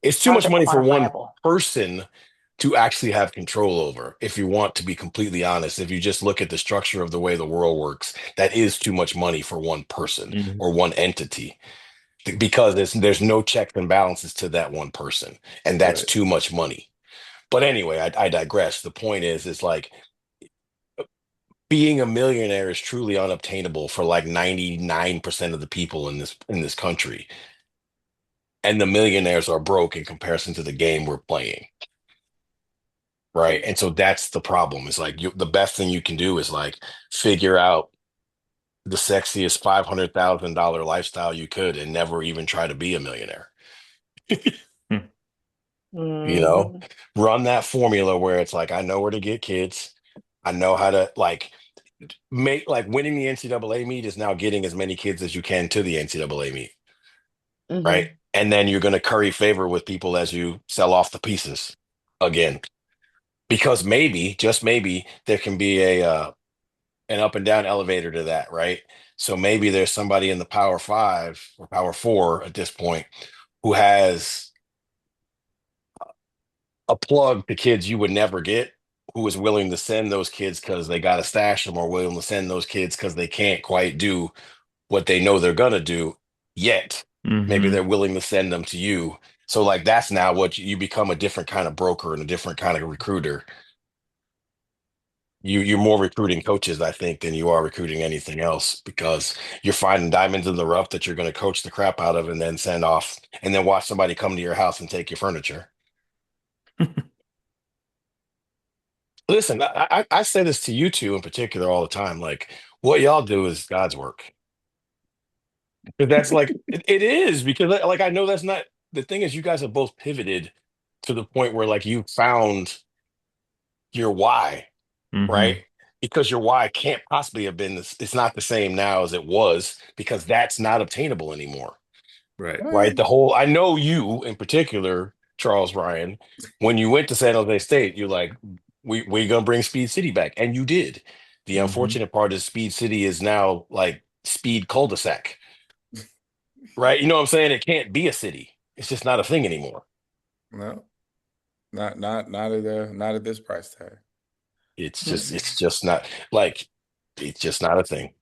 it's too How is much it money for one quantifiable? person to actually have control over. If you want to be completely honest, if you just look at the structure of the way the world works, that is too much money for one person Mhm. or one entity because there's no checks and balances to that one person, and that's Right. too much money. But anyway, I digress. The point is like being a millionaire is truly unobtainable for like 99% of the people in this country, and the millionaires are broke in comparison to the game we're playing. Right. And so that's the problem. It's like the best thing you can do is like figure out the sexiest $500,000 lifestyle you could and never even try to be a millionaire. Hmm. You know, Hmm. run that formula where it's like, I know where to get kids. I know how to like make like winning the NCAA meet is now getting as many kids as you can to the NCAA meet. Right. Hmm. And then you're going to curry favor with people as you sell off the pieces again. Because maybe, just maybe, there can be an up and down elevator to that, right? So maybe there's somebody in the Power Five or Power Four at this point who has a plug to kids you would never get, who is willing to send those kids because they got to stash them, or willing to send those kids because they can't quite do what they know they're gonna do yet. Maybe Mhm. they're willing to send them to you. So like that's now what you become, a different kind of broker and a different kind of recruiter. You're more recruiting coaches, I think, than you are recruiting anything else because you're finding diamonds in the rough that you're going to coach the crap out of and then send off and then watch somebody come to your house and take your furniture. Listen, I say this to you two in particular all the time. Like, what y'all do is God's work. But that's like it is because like I know that's not the thing is you guys have both pivoted to the point where like you found your why, right? Mhm. Because your why can't possibly have been this, it's not the same now as it was because that's not obtainable anymore, Right. right? I know you in particular, Charles Ryan, when you went to San Jose State, you're like, we're gonna bring Speed City back, and you did. The Mhm. unfortunate part is Speed City is now like Speed Cul-de-sac, right? You know what I'm saying? It can't be a city. It's just not a thing anymore. No, not at this price tag. It's just not like it's just not a thing.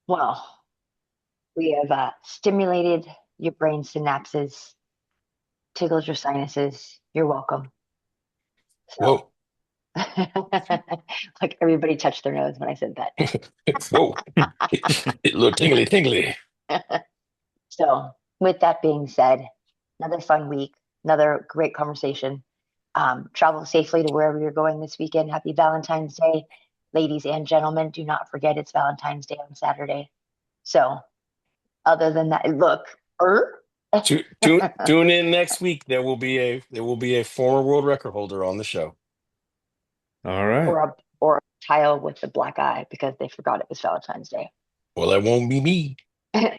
Well, we have stimulated your brain synapses, tickled your sinuses. You're welcome. So Whoa. Like everybody touched their nose when I said Whoa, a little tingly, tingly. that. So, with that being said, another fun week, another great conversation. Travel safely to wherever you're going this weekend. Happy Valentine's Day, ladies and gentlemen. Do not forget it's Valentine's Day on Saturday. So, other than that, look, Tune in next week. There will be a former world record holder on the show. All right. or a child with a black eye because they forgot it was Valentine's Day. Well, that won't be me.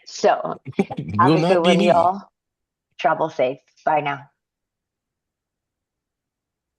So, It have will a good not be one, me. y'all. Travel safe. Bye now.